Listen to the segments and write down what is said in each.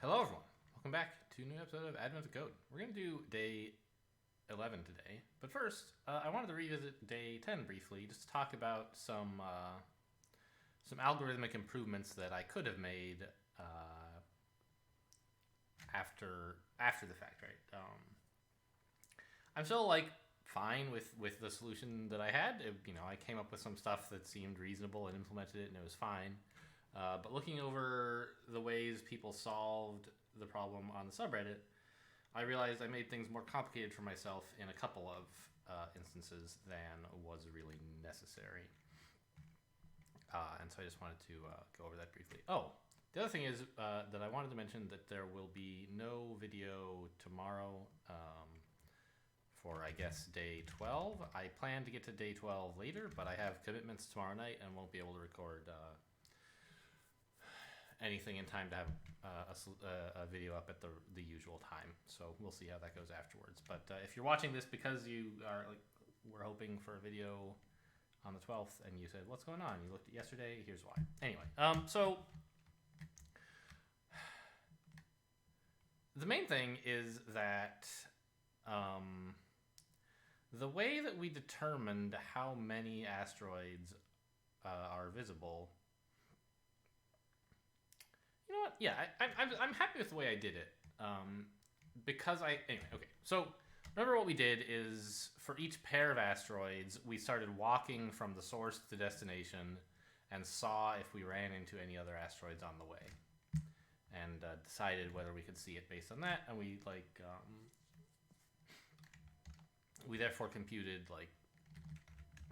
Hello, everyone. Welcome back to a new episode of Advent of Code. We're going to do day 11 today, but first, I wanted to revisit day 10 briefly, just to talk about some algorithmic improvements that I could have made after the fact, right? I'm still fine with the solution that I had. I came up with some stuff that seemed reasonable and implemented it, and it was fine. But looking over the ways people solved the problem on the subreddit, I realized I made things more complicated for myself in a couple of instances than was really necessary. And so I just wanted to go over that briefly. Oh, the other thing is that I wanted to mention that there will be no video tomorrow for, I guess, day 12. I plan to get to day 12 later, but I have commitments tomorrow night and won't be able to record anything in time to have a video up at the usual time. So we'll see how that goes afterwards. But if you're watching this because you are we're hoping for a video on the 12th and you said, what's going on? You looked at yesterday, here's why. Anyway, so the main thing is that the way that we determined how many asteroids are visible, you know what? Yeah, I'm happy with the way I did it. Because anyway, okay. So remember what we did is for each pair of asteroids, we started walking from the source to the destination and saw if we ran into any other asteroids on the way, and decided whether we could see it based on that. And we therefore computed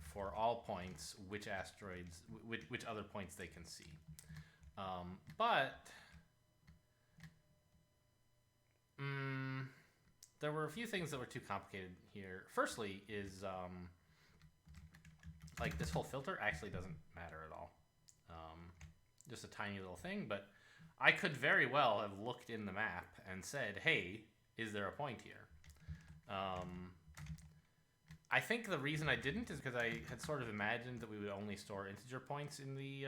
for all points which asteroids, which other points they can see. But there were a few things that were too complicated here. Firstly is this whole filter actually doesn't matter at all. Just a tiny little thing, but I could very well have looked in the map and said, hey, is there a point here? I think the reason I didn't is because I had sort of imagined that we would only store integer points in the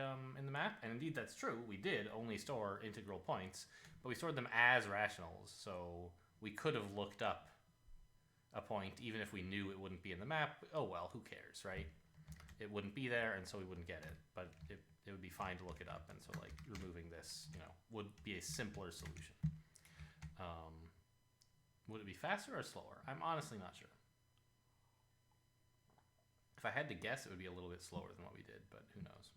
map, and indeed that's true. We did only store integral points, but we stored them as rationals, so we could have looked up a point even if we knew it wouldn't be in the map. Oh well, who cares, right? It wouldn't be there, and so we wouldn't get it, but it would be fine to look it up, and so removing this, would be a simpler solution. Would it be faster or slower? I'm honestly not sure. If I had to guess, it would be a little bit slower than what we did, but who knows?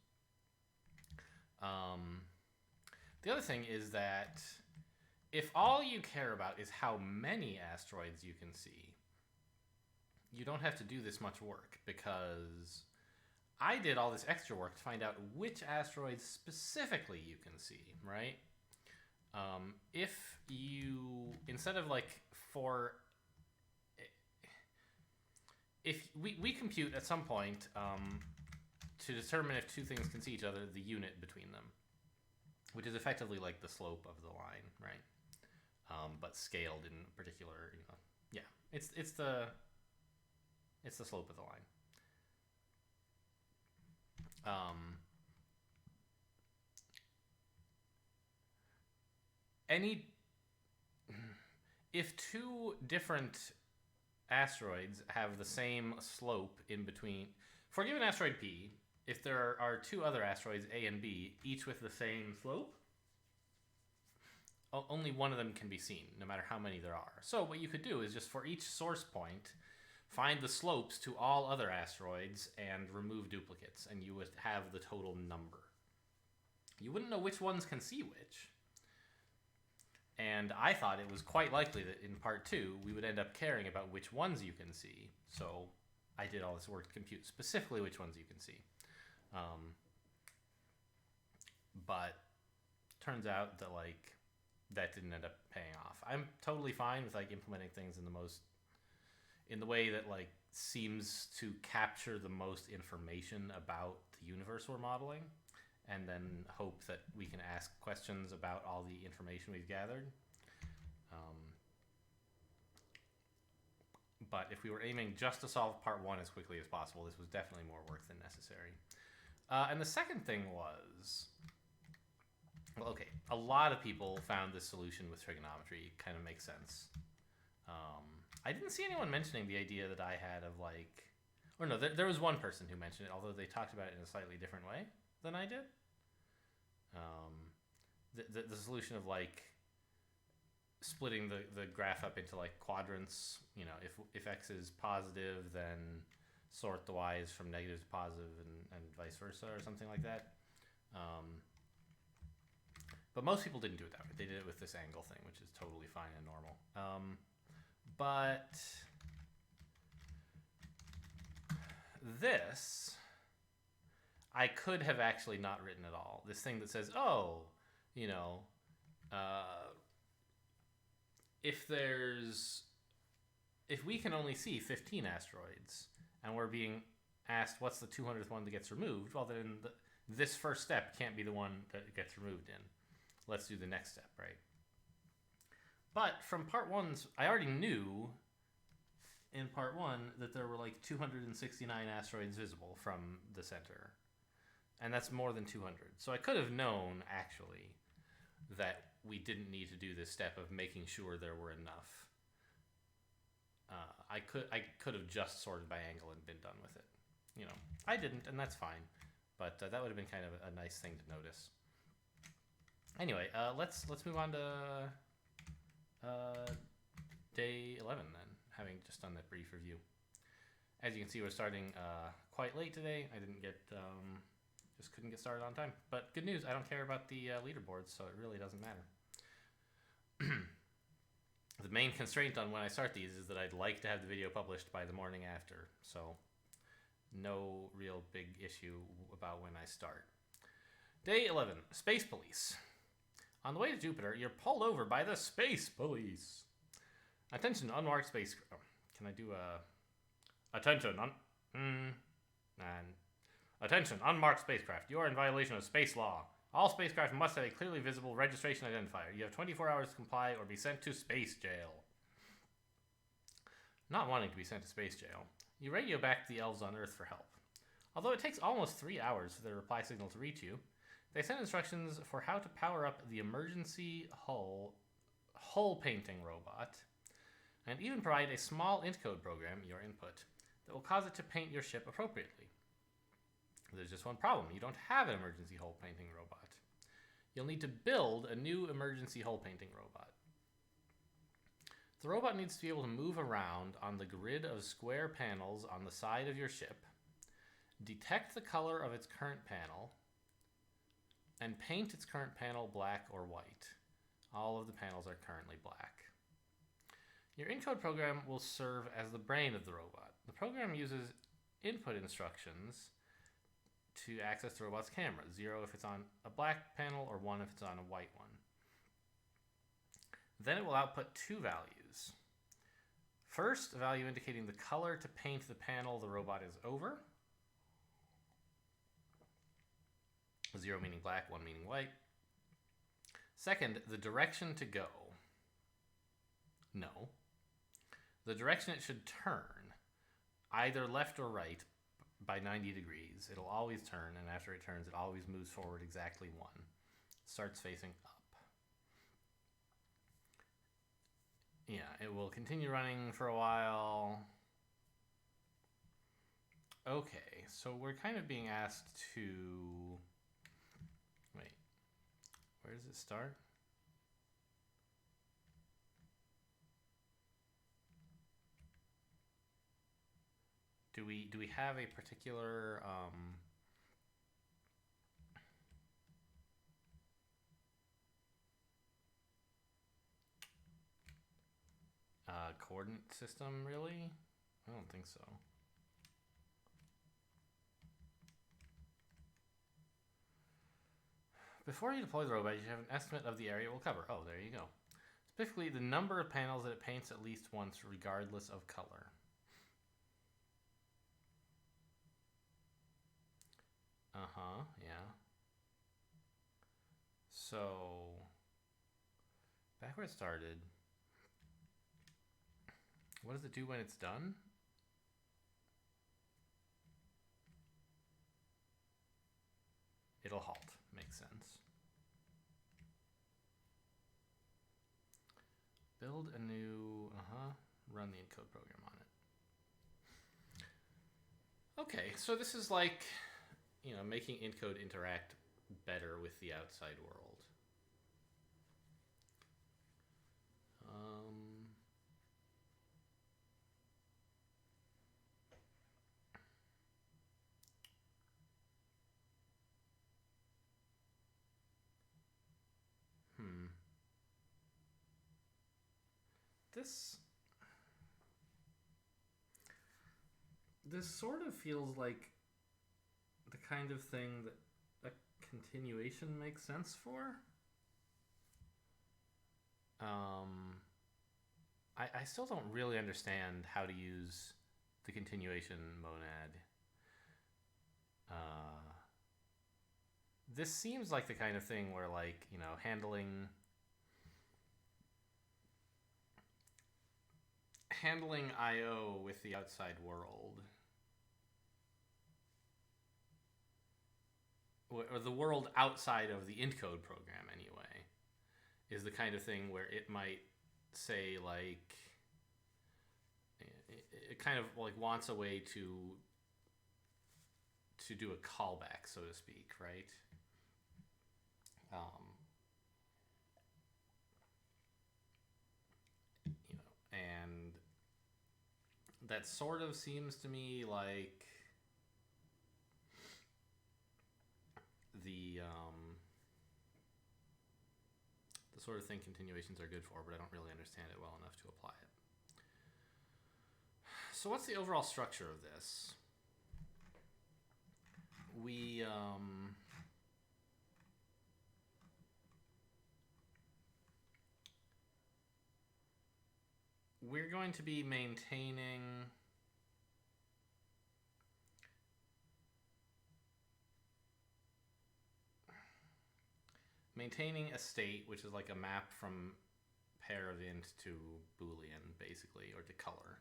The other thing is that if all you care about is how many asteroids you can see, you don't have to do this much work, because I did all this extra work to find out which asteroids specifically you can see, right? If you, instead of if we compute at some point to determine if two things can see each other, the unit between them, which is effectively the slope of the line, right? But scaled in particular, yeah, it's the slope of the line. If two different asteroids have the same slope in between, for a given asteroid P, if there are two other asteroids A and B, each with the same slope, only one of them can be seen, no matter how many there are. So what you could do is just for each source point, find the slopes to all other asteroids and remove duplicates, and you would have the total number. You wouldn't know which ones can see which. And I thought it was quite likely that in part 2, we would end up caring about which ones you can see. So I did all this work to compute specifically which ones you can see. But turns out that that didn't end up paying off. I'm totally fine with implementing things in the way that seems to capture the most information about the universe we're modeling, and then hope that we can ask questions about all the information we've gathered. But if we were aiming just to solve part 1 as quickly as possible, this was definitely more work than necessary. And the second thing was Well, okay. A lot of people found this solution with trigonometry. It kind of makes sense. I didn't see anyone mentioning the idea that I had of like, or no, there was one person who mentioned it, although they talked about it in a slightly different way than I did. The solution of like splitting the graph up into like quadrants. You know, if x is positive, then sort the y's from negative to positive and vice versa, or something like that. But most people didn't do it that way. They did it with this angle thing, which is totally fine and normal. But this, I could have actually not written at all. This thing that says, oh, you know, if we can only see 15 asteroids and we're being asked what's the 200th one that gets removed, well then this first step can't be the one that gets removed in. Let's do the next step, right? But from part one's, I already knew in part one that there were like 269 asteroids visible from the center. And that's more than 200. So I could have known, actually, that we didn't need to do this step of making sure there were enough. I could have just sorted by angle and been done with it. You know, I didn't, and that's fine. But that would have been kind of a nice thing to notice. Anyway, let's move on to day 11 then, having just done that brief review. As you can see, we're starting quite late today. I didn't get, just couldn't get started on time. But good news, I don't care about the leaderboards, so it really doesn't matter. The main constraint on when I start these is that I'd like to have the video published by the morning after, so no real big issue about when I start. Day 11, Space Police. On the way to Jupiter, you're pulled over by the Space Police. Attention, unmarked space... Oh, can I do a... Attention, Attention, unmarked spacecraft. You are in violation of space law. All spacecraft must have a clearly visible registration identifier. You have 24 hours to comply or be sent to space jail. Not wanting to be sent to space jail, you radio back to the elves on Earth for help. Although it takes almost 3 hours for their reply signal to reach you, they send instructions for how to power up the emergency hull painting robot, and even provide a small int code program, your input, that will cause it to paint your ship appropriately. There's just one problem. You don't have an emergency hull painting robot. You'll need to build a new emergency hull painting robot. The robot needs to be able to move around on the grid of square panels on the side of your ship, detect the color of its current panel, and paint its current panel black or white. All of the panels are currently black. Your encode program will serve as the brain of the robot. The program uses input instructions to access the robot's camera. 0 if it's on a black panel, or 1 if it's on a white one. Then it will output 2 values. First, a value indicating the color to paint the panel the robot is over. 0 meaning black, 1 meaning white. Second, the direction to go. No. The direction it should turn, either left or right, by 90 degrees. It'll always turn, and after it turns, it always moves forward exactly 1. Starts facing up. Yeah, it will continue running for a while. Okay, so we're kind of being asked to... Wait, where does it start? Do we have a particular coordinate system, really? I don't think so. Before you deploy the robot, you should have an estimate of the area it will cover. Oh, there you go. Specifically, the number of panels that it paints at least once, regardless of color. Uh-huh, yeah. So, back where it started, what does it do when it's done? It'll halt. Makes sense. build a new, run the encode program on it. Okay, so this is like, making encode interact better with the outside world. This sort of feels like the kind of thing that a continuation makes sense for. I still don't really understand how to use the continuation monad. This seems like the kind of thing where, like, handling I/O with the outside world, or the world outside of the encode program anyway, is the kind of thing where it might say, like, it kind of like wants a way to do a callback, so to speak, right? And that sort of seems to me like the sort of thing continuations are good for, but I don't really understand it well enough to apply it. So what's the overall structure of this? We're going to be maintaining a state, which is like a map from pair of int to Boolean, basically, or to color.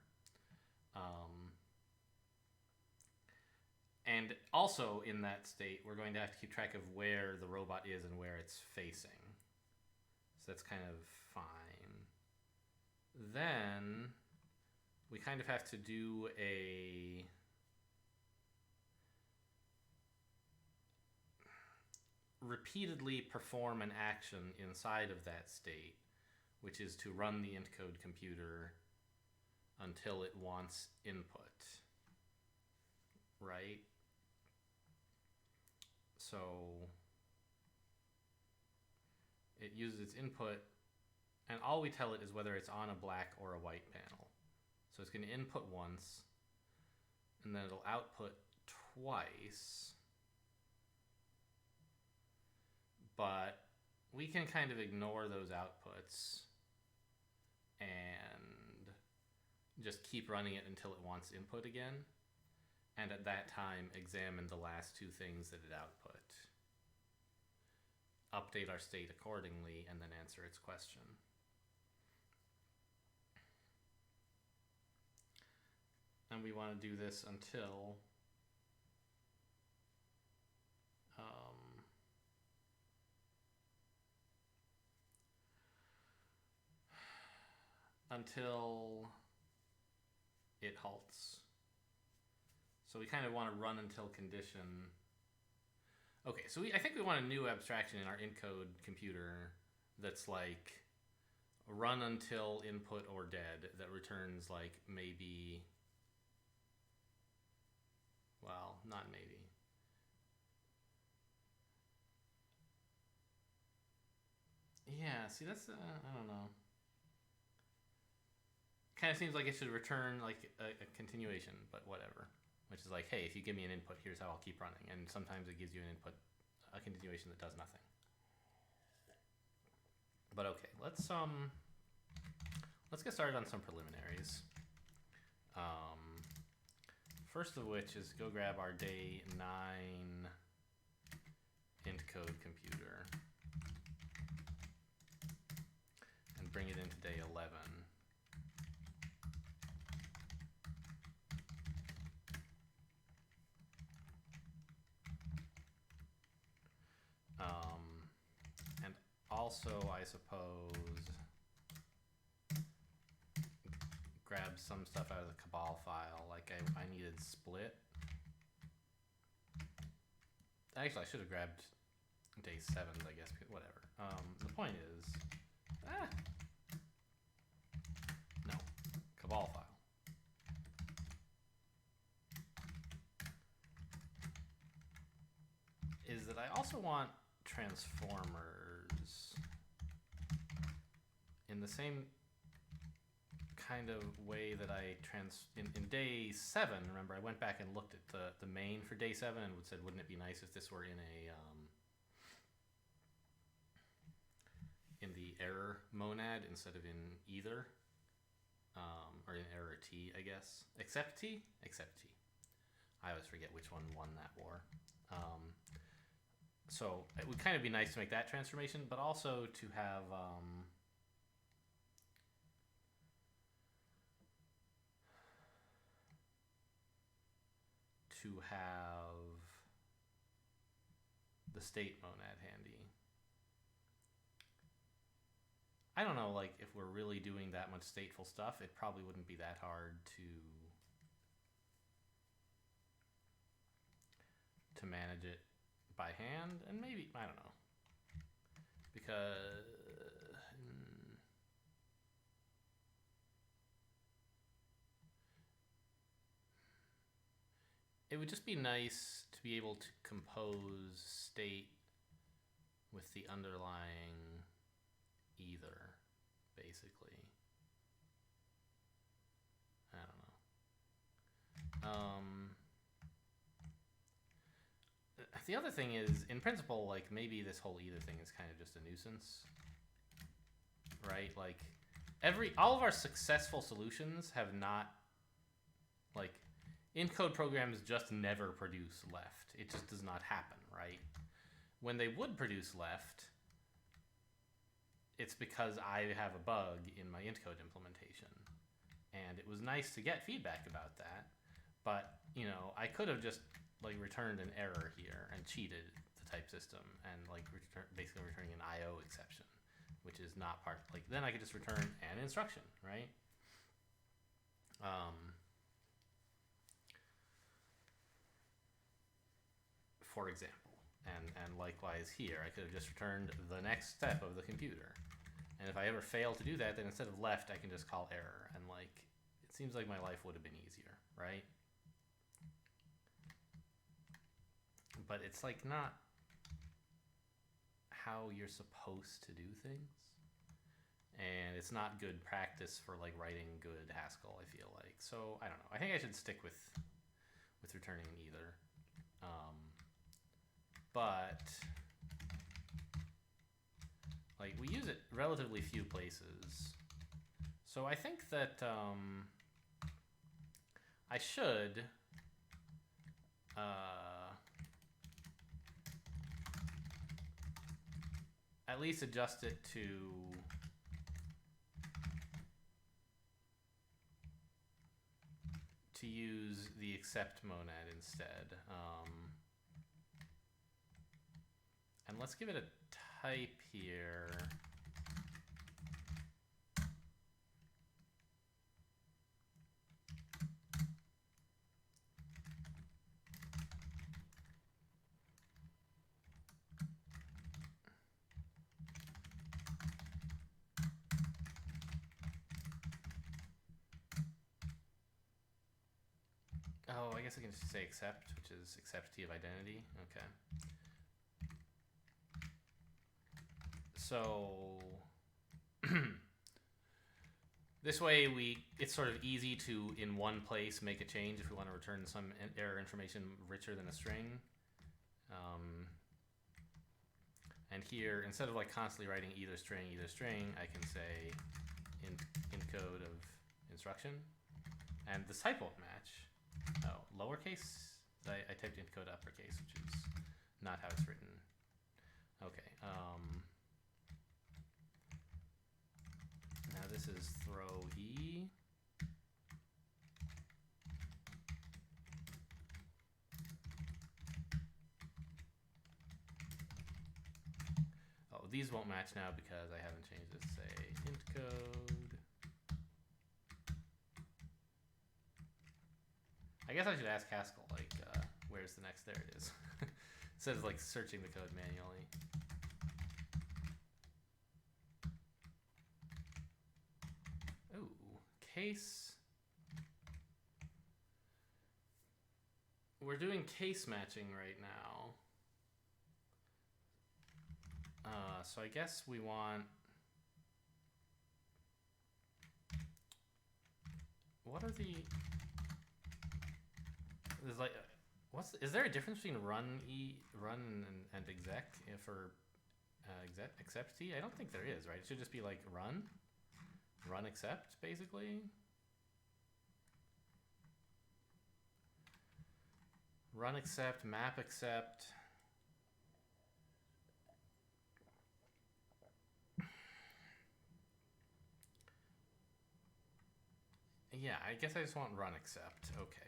And also in that state, we're going to have to keep track of where the robot is and where it's facing. So that's kind of fine. Then we kind of have to do a repeatedly perform an action inside of that state, which is to run the encode computer until it wants input, right? So it uses its input, and all we tell it is whether it's on a black or a white panel. So it's going to input once, and then it'll output twice. But we can kind of ignore those outputs and just keep running it until it wants input again. And at that time, examine the last two things that it output. Update our state accordingly, and then answer its question. And we want to do this until it halts. So we kind of want to run until condition. Okay, so I think we want a new abstraction in our encode computer that's like run until input or dead, that returns like maybe, well, not maybe. Yeah, see, that's, I don't know. Kind of seems like it should return like a continuation, but whatever. Which is like, hey, if you give me an input, here's how I'll keep running. And sometimes it gives you an input, a continuation that does nothing. But okay, let's get started on some preliminaries. First of which is go grab our day 9 encode computer and bring it into day 11. And also, I suppose, grab some stuff out of the Cabal file. Like I needed split. Actually, I should have grabbed day 7s, I guess. Whatever. The point is, no, Cabal file. Is that I also want transformers in the same kind of way that I in day 7. Remember, I went back and looked at the main for day 7 and said, wouldn't it be nice if this were in the error monad instead of in either, or in error T, I guess. Except T. I always forget which one won that war. So it would kind of be nice to make that transformation, but also to have the state monad handy. I don't know, like, if we're really doing that much stateful stuff, it probably wouldn't be that hard to manage it by hand, and maybe, I don't know, because it would just be nice to be able to compose state with the underlying either, basically. I don't know. The other thing is, in principle, like, maybe this whole either thing is kind of just a nuisance, right? Like, all of our successful solutions have not, like, in-code programs just never produce left. It just does not happen, right? When they would produce left, it's because I have a bug in my int-code implementation. And it was nice to get feedback about that, but, you know, I could have just, like, returned an error here and cheated the type system and, like, basically returning an IO exception, which is not part, like, then I could just return an instruction, right? For example, and likewise here, I could have just returned the next step of the computer. And if I ever fail to do that, then instead of left, I can just call error. And, like, it seems like my life would have been easier, right? But it's, like, not how you're supposed to do things. And it's not good practice for, like, writing good Haskell, I feel like. So, I don't know. I think I should stick with returning either. But, like, we use it relatively few places. So I think that I should at least adjust it to use the except monad instead. And let's give it a type here. Oh, I guess I can just say accept, which is accept T of identity. Okay. So this way it's sort of easy to, in one place, make a change if we want to return some error information richer than a string. And here, instead of, like, constantly writing either string, I can say int code of instruction. And this type won't match. Oh, lowercase? I typed int code uppercase, which is not how it's written. Okay. Now this is throw E. Oh, these won't match now because I haven't changed this. Say int code guess I should ask Haskell, like, where's the next? There it is. Instead of like searching the code manually. Ooh, case. We're doing case matching right now. So I guess we want. What are the? There's like, is there a difference between run and exec for accept t? I don't think there is, right? It should just be like run accept basically. Run accept, map accept. Yeah, I guess I just want run accept. Okay.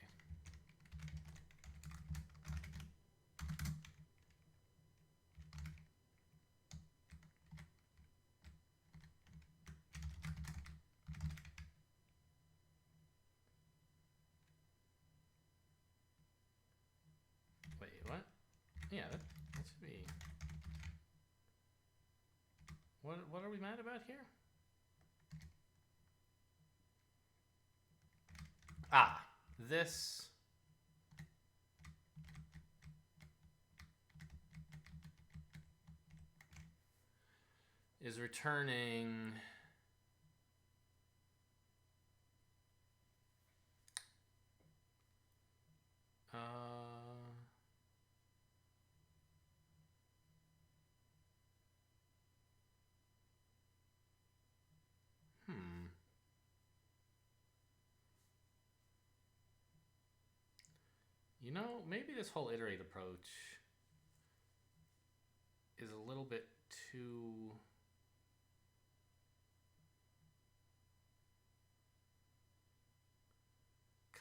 Wait, what? Yeah, that should be. What are we mad about here? Ah, this is returning You know, maybe this whole iterate approach is a little bit too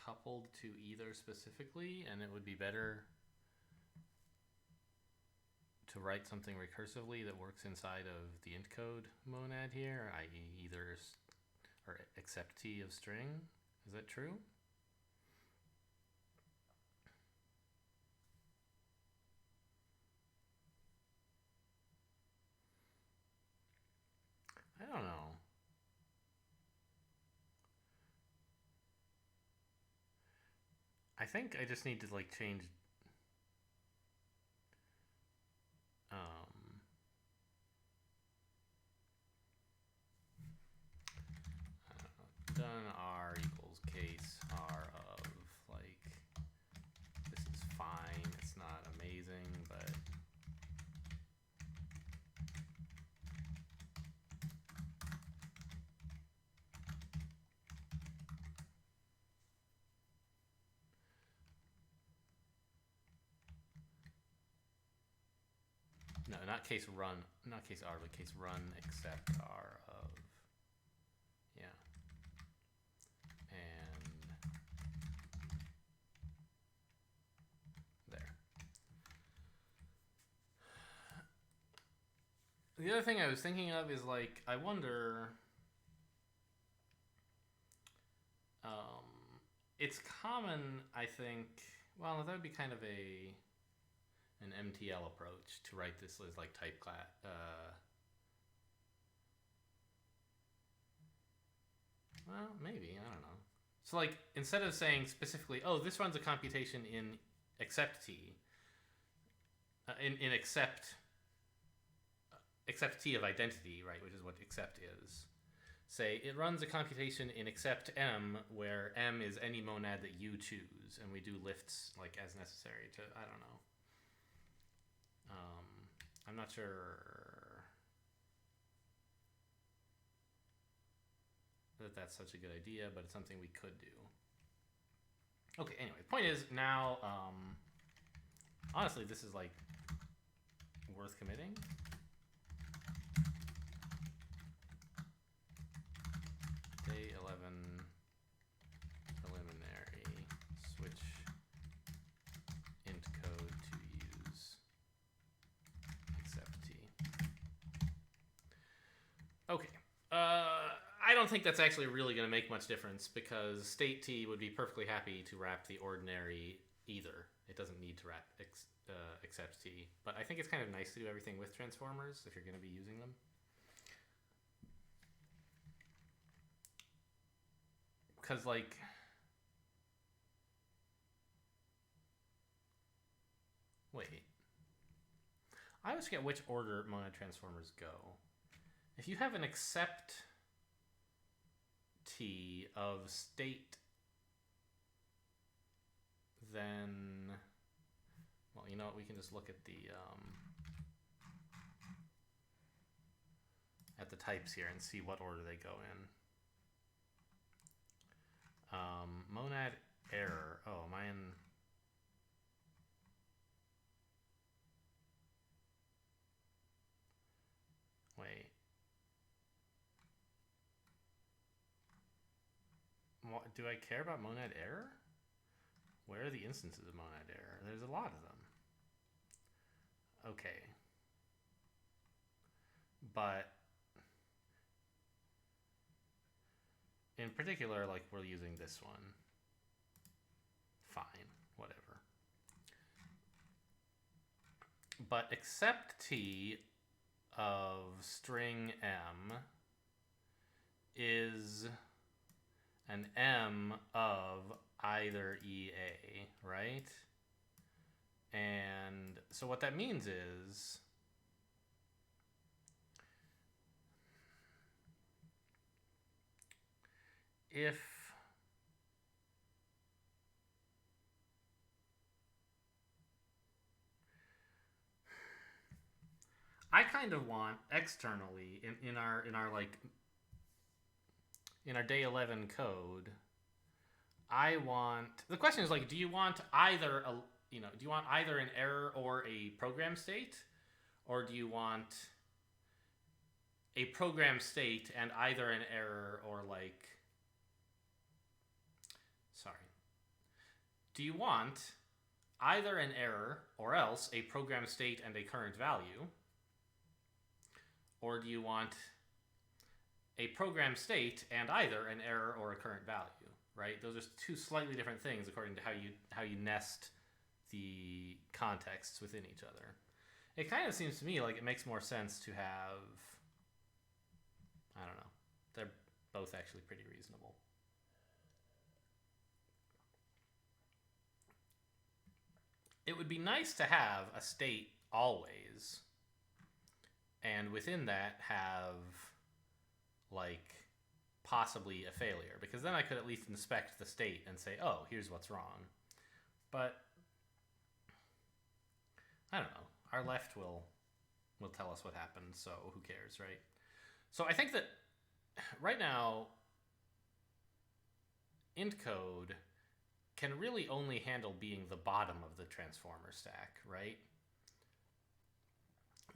coupled to either specifically, and it would be better to write something recursively that works inside of the int code monad here, i.e. either or accept t of string. Is that true? I don't know. I think I just need to like change done r equals case r of like, this is fine, it's not amazing, but no, not case run, not case r, but case run except r of, yeah. And there. The other thing I was thinking of is like, I wonder, it's common, I think, well, that would be kind of an MTL approach to write this as like type class. Well, maybe, I don't know. So like, instead of saying specifically, oh, this runs a computation in accept t, in accept t of identity, right, which is what accept is. Say it runs a computation in accept m, where m is any monad that you choose, and we do lifts like as necessary to, I don't know. I'm not sure that that's such a good idea, but it's something we could do. Okay, anyway, the point is now, honestly, this is like worth committing. Day 11 preliminary switch int code to use accept t. Okay. I don't don't think that's actually really going to make much difference because state T would be perfectly happy to wrap the ordinary either. It doesn't need to wrap except T. But I think it's kind of nice to do everything with transformers if you're going to be using them. Because, like... Wait. I always forget which order monad transformers go. If you have an accept T of state, then, well, you know what? We can just look at the types here and see what order they go in. Monad error. Oh, am I in? Wait. What, do I care about monad error? Where are the instances of monad error? There's a lot of them. Okay. But in particular, like, we're using this one. Fine, whatever. But except T of string M is an M of either EA, right? And so what that means is if I kind of want externally in our like in our day 11 code, I want, the question is like, do you want either do you want either an error or a program state, or do you want a program state and either an error or like, do you want either an error or else a program state and a current value, or do you want a program state and either an error or a current value, right? Those are two slightly different things according to how you nest the contexts within each other. It kind of seems to me like it makes more sense to have, I don't know, they're both actually pretty reasonable. It would be nice to have a state always, and within that have like possibly a failure, because then I could at least inspect the state and say, oh, here's what's wrong. But I don't know. Our left will tell us what happened, so who cares, right? So I think that right now int code can really only handle being the bottom of the transformer stack, right?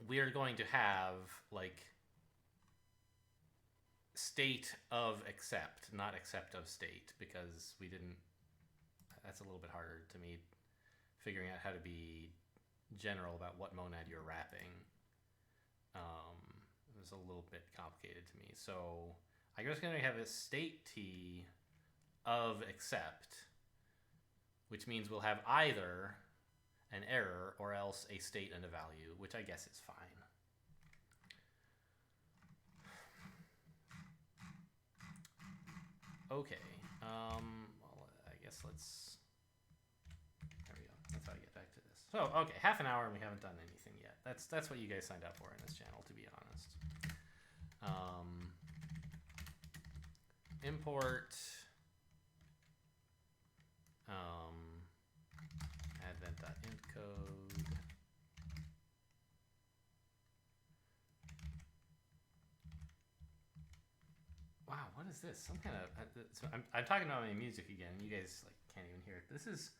We are going to have like state of accept, not accept of state, because we didn't, that's a little bit harder to me figuring out how to be general about what monad you're wrapping. It was a little bit complicated to me. So I'm just going to have a state T of accept, which means we'll have either an error or else a state and a value, which I guess is fine. Okay, well, I guess let's, there we go, that's how I get back to this. So, okay, half an hour and we haven't done anything yet. That's what you guys signed up for in this channel, to be honest. Import advent.intcode. Wow, what is this? Some kind of, so I'm talking about my music again. You guys like can't even hear it. This is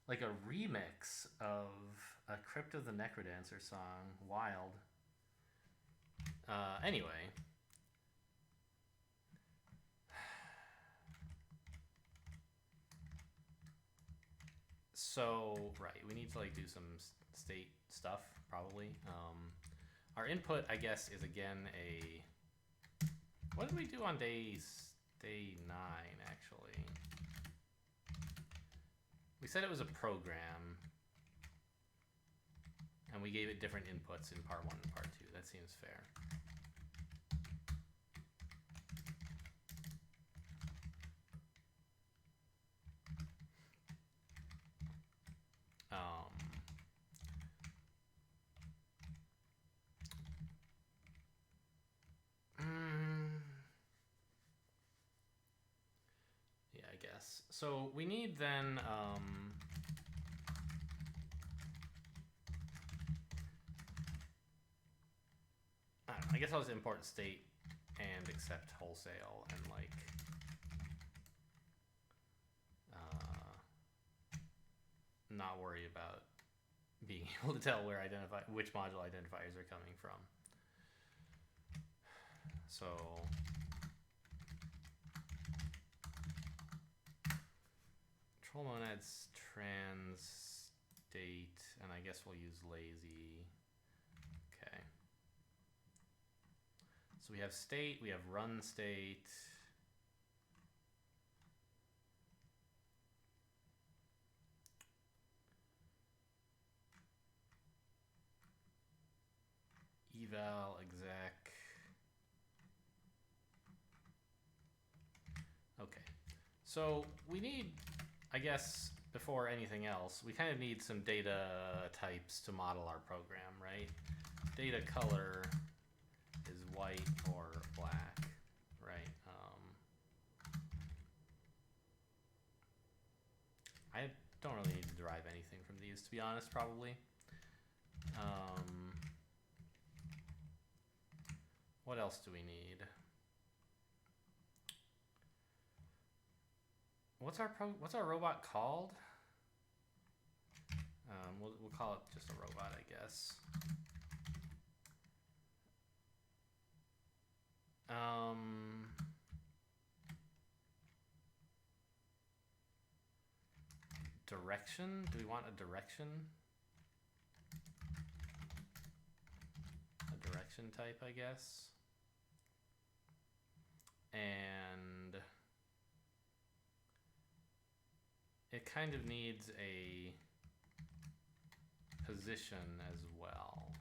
like a remix of a Crypt of the Necrodancer song. Wild. Anyway. So, right, we need to like do some state stuff, probably. Our input, I guess, is again a, What did we do on day 9, actually? We said it was a program, and we gave it different inputs in part 1 and part 2. That seems fair. Yeah, I guess. So we need then, I don't know, I guess I'll just import state and accept wholesale and like, not worry about being able to tell which module identifiers are coming from. So control monads trans state, and I guess we'll use lazy. Okay. So we have state, we have run state. Eval exec. Okay. So we need, I guess, before anything else, we kind of need some data types to model our program, right? Data color is white or black, right? I don't really need to derive anything from these, to be honest, probably. What else do we need? What's our robot called? We'll call it just a robot, I guess. Direction? Do we want a direction? A direction type, I guess. And it kind of needs a position as well.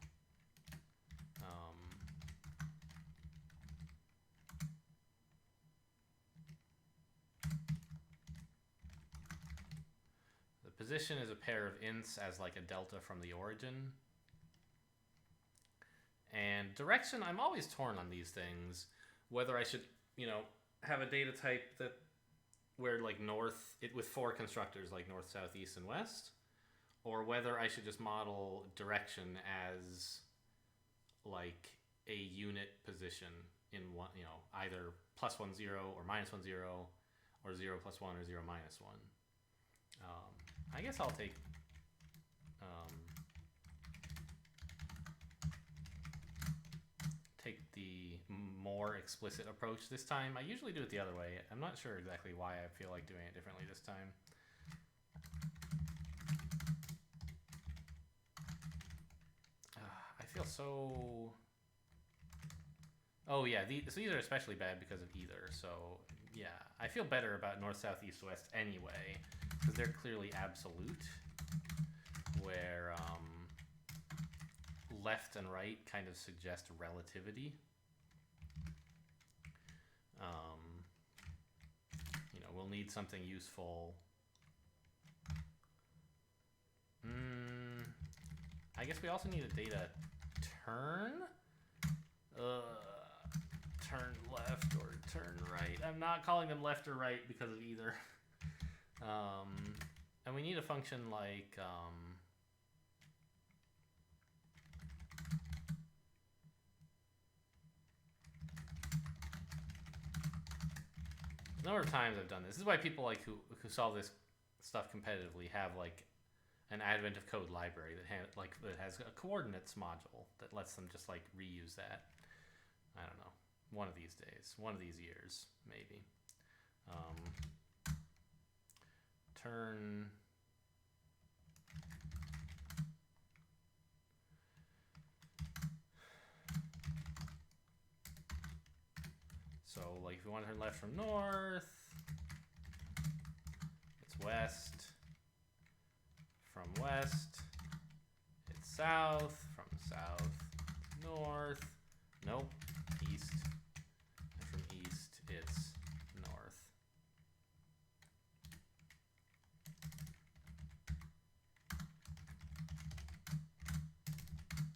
The position is a pair of ints as like a delta from the origin. And direction, I'm always torn on these things, whether I should, have a data type that where like with 4 constructors like north, south, east, and west, or whether I should just model direction as like a unit position in one, either +1, 0 or -1, 0, or 0 +1 or 0 -1. I guess I'll take the more explicit approach this time. I usually do it the other way. I'm not sure exactly why I feel like doing it differently this time. I feel so... Oh yeah, so these are especially bad because of either. So yeah, I feel better about north, south, east, west anyway, because they're clearly absolute, where left and right kind of suggest relativity. We'll need something useful. I guess we also need a data turn. Turn left or turn right. I'm not calling them left or right because of either. And we need a function like a number of times I've done this. This is why people like who solve this stuff competitively have like an advent of code library that has a coordinates module that lets them just like reuse that. I don't know. One of these days, one of these years, maybe. Turn. we want to turn left from north, it's west. From west, it's south. From south, north. Nope, east. And from east, it's north.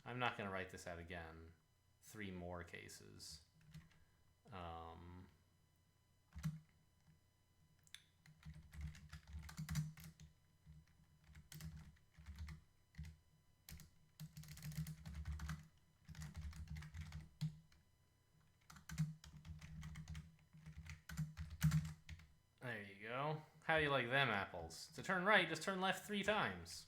I'm not going to write this out again. 3 more cases. There you go. How do you like them apples? To turn right, just turn left 3 times.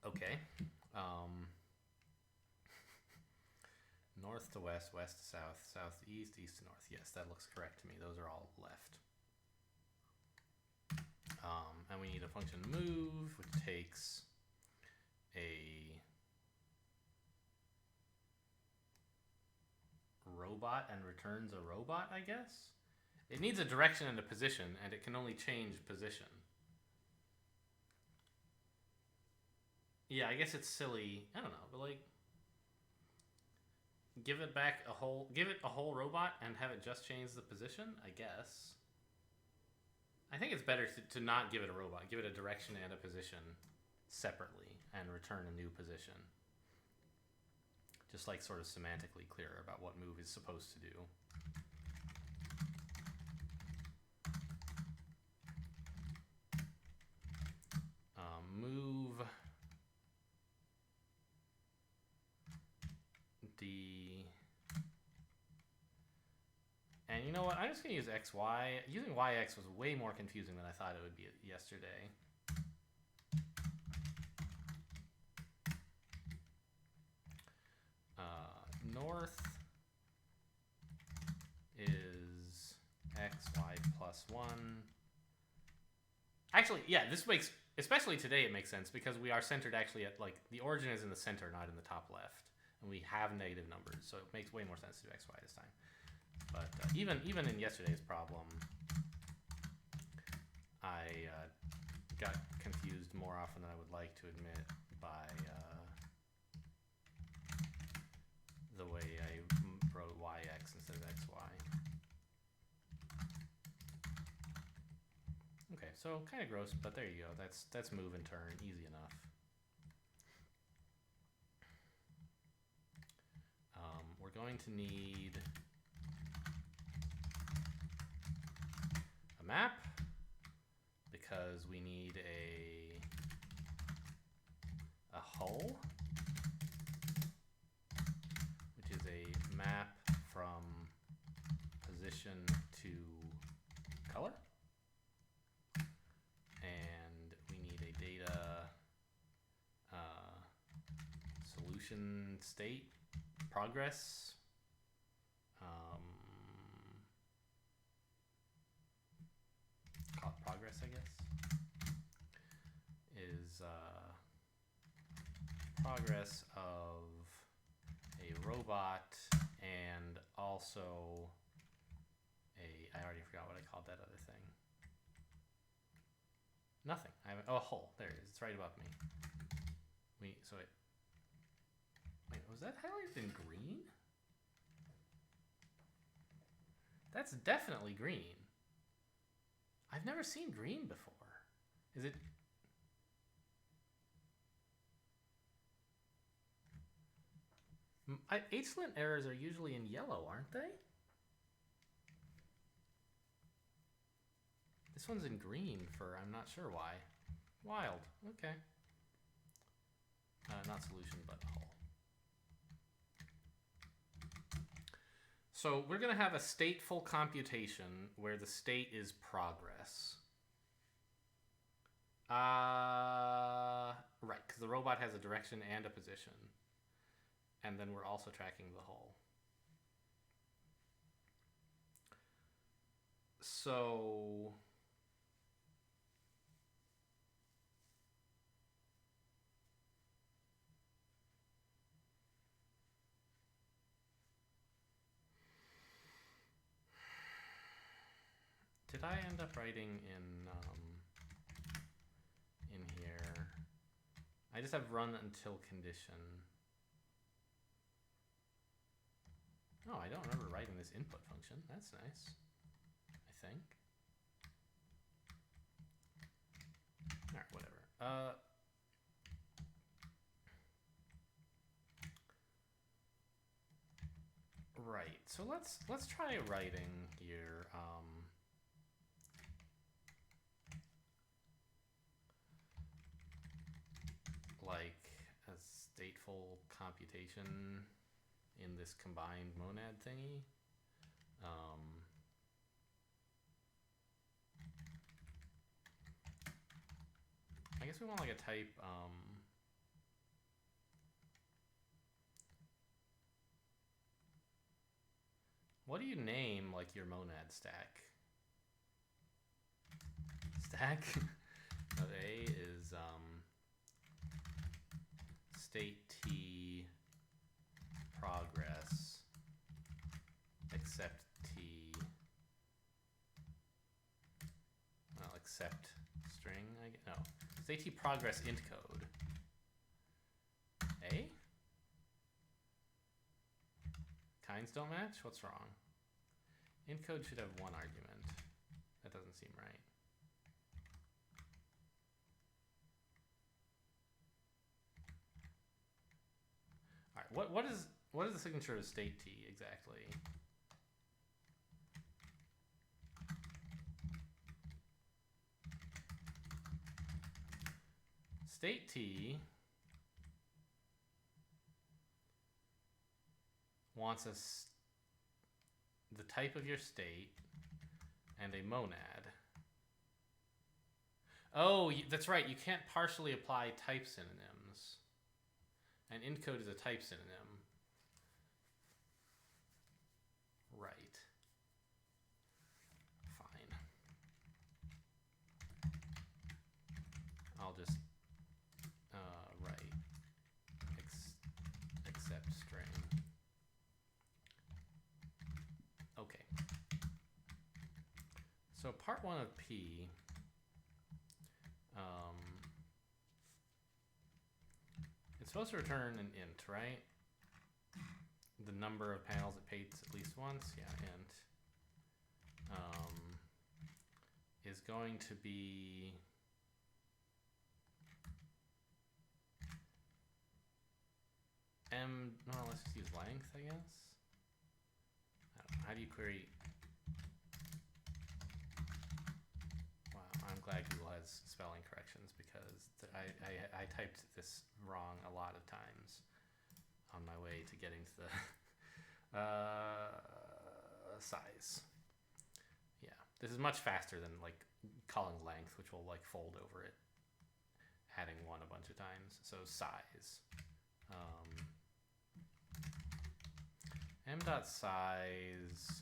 Okay. North to west, west to south, south to east, east to north. Yes, that looks correct to me. Those are all left. And we need a function move, which takes a robot and returns a robot, I guess? It needs a direction and a position, and it can only change position. Yeah, I guess it's silly. I don't know, but like, give it a whole robot and have it just change the position, I guess. I think it's better to not give it a robot. Give it a direction and a position separately and return a new position. Just like sort of semantically clearer about what move is supposed to do. Move D. And you know what? I'm just going to use XY. Using YX was way more confusing than I thought it would be yesterday. North is XY plus 1. Actually, yeah, this makes, especially today, it makes sense because we are centered actually at, like, the origin is in the center, not in the top left. And we have negative numbers, so it makes way more sense to do XY this time. But even in yesterday's problem, I got confused more often than I would like to admit by the way I wrote YX instead of XY. Okay, so kind of gross, but there you go. That's move and turn, easy enough. We're going to need a map because we need a hull, which is a map from position to color. And we need a data solution state progress. Call it progress, I guess. Is progress of a robot and also I already forgot what I called that other thing. Nothing. Oh, a hole. There it is. It's right above me. Wait, was that highlighted in green? That's definitely green. I've never seen green before. Is it? H-lint errors are usually in yellow, aren't they? This one's in green for I'm not sure why. Wild. Okay. Not solution, but hull. So we're going to have a stateful computation where the state is progress. Right, because the robot has a direction and a position. And then we're also tracking the hull. So did I end up writing in here? I just have run until condition. Oh, I don't remember writing this input function. That's nice, I think. All right, whatever. Right. So let's try writing here. Like a stateful computation in this combined monad thingy. I guess we want like a type. What do you name like your monad stack? Stack of A is state T progress except T, well, except string, I guess. No, state T progress int code. A? Kinds don't match? What's wrong? Int code should have one argument. That doesn't seem right. All right, what is the signature of state T exactly? State T wants the type of your state and a monad. Oh, that's right. You can't partially apply type synonyms. And encode is a type synonym. Right. Fine. I'll just write except string. Okay. So part one of P, it's supposed to return an int, right? The number of panels it paints at least once, yeah, int, is going to be no, let's just use length, I guess. I don't know, how do you query? Wow, I'm glad Google has spelling corrections because I typed this wrong a lot of times on my way to getting to the size. Yeah, this is much faster than like calling length, which will like fold over it, adding one a bunch of times. So size. M.size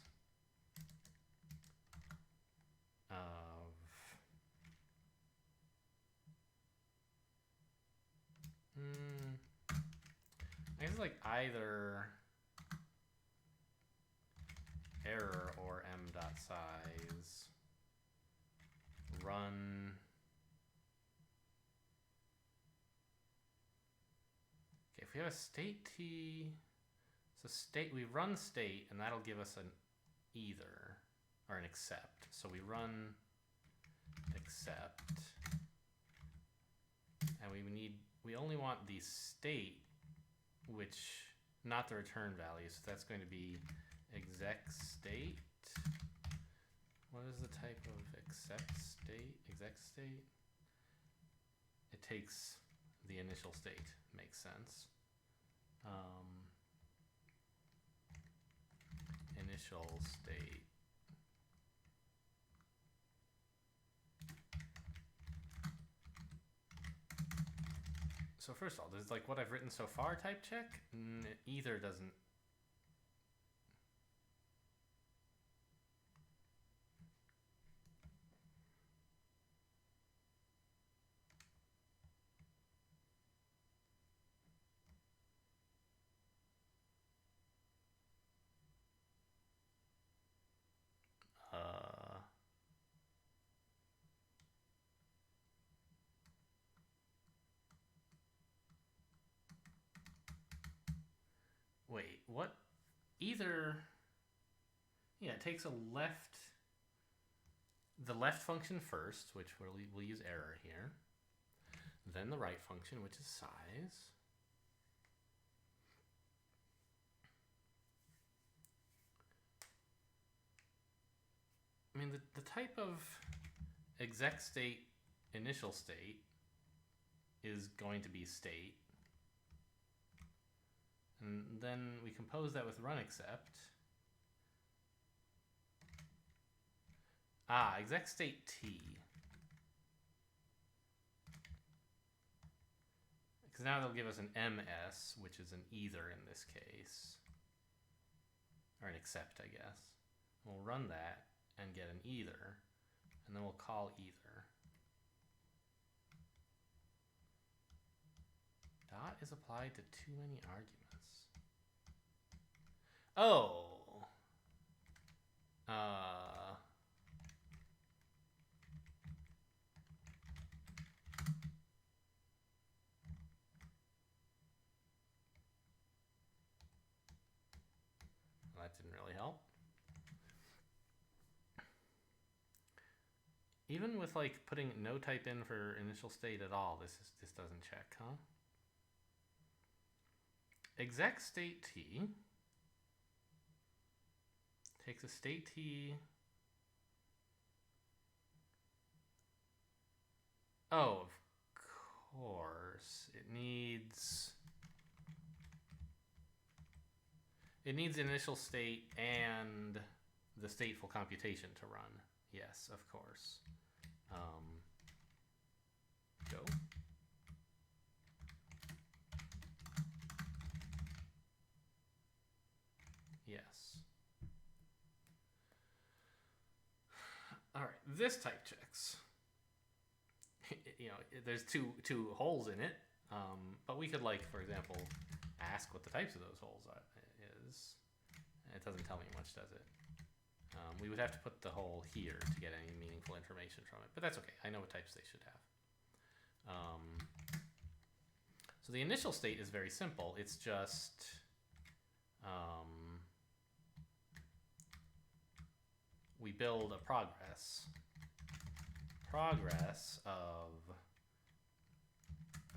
of I guess like either error or M.size run. Okay, if we have a state T, so state, we run state and that'll give us an either or an except. So we run except and we only want the state, which not the return value. So that's going to be exec state. What is the type of except state? Exec state? It takes the initial state. Makes sense. Initial state. So first of all, there's like what I've written so far type check. Either doesn't. wait, what? Either, yeah, it takes the left function first, which we'll use error here. Then the right function, which is size. I mean, the type of exec state initial state is going to be state. And then we compose that with run except. Exec state t. Because now they'll give us an ms, which is an either in this case. Or an except, I guess. We'll run that and get an either. And then we'll call either. Dot is applied to too many arguments. Oh. That didn't really help. Even with like putting no type in for initial state at all, this doesn't check, huh? Exec state t takes a state t. Oh, of course. It needs initial state and the stateful computation to run. Yes, of course. Go. Yes. All right, this type checks. You know, there's two holes in it, but we could, like, for example, ask what the types of those holes is. It doesn't tell me much, does it? We would have to put the hole here to get any meaningful information from it, but that's okay. I know what types they should have. So the initial state is very simple. It's just we build a progress of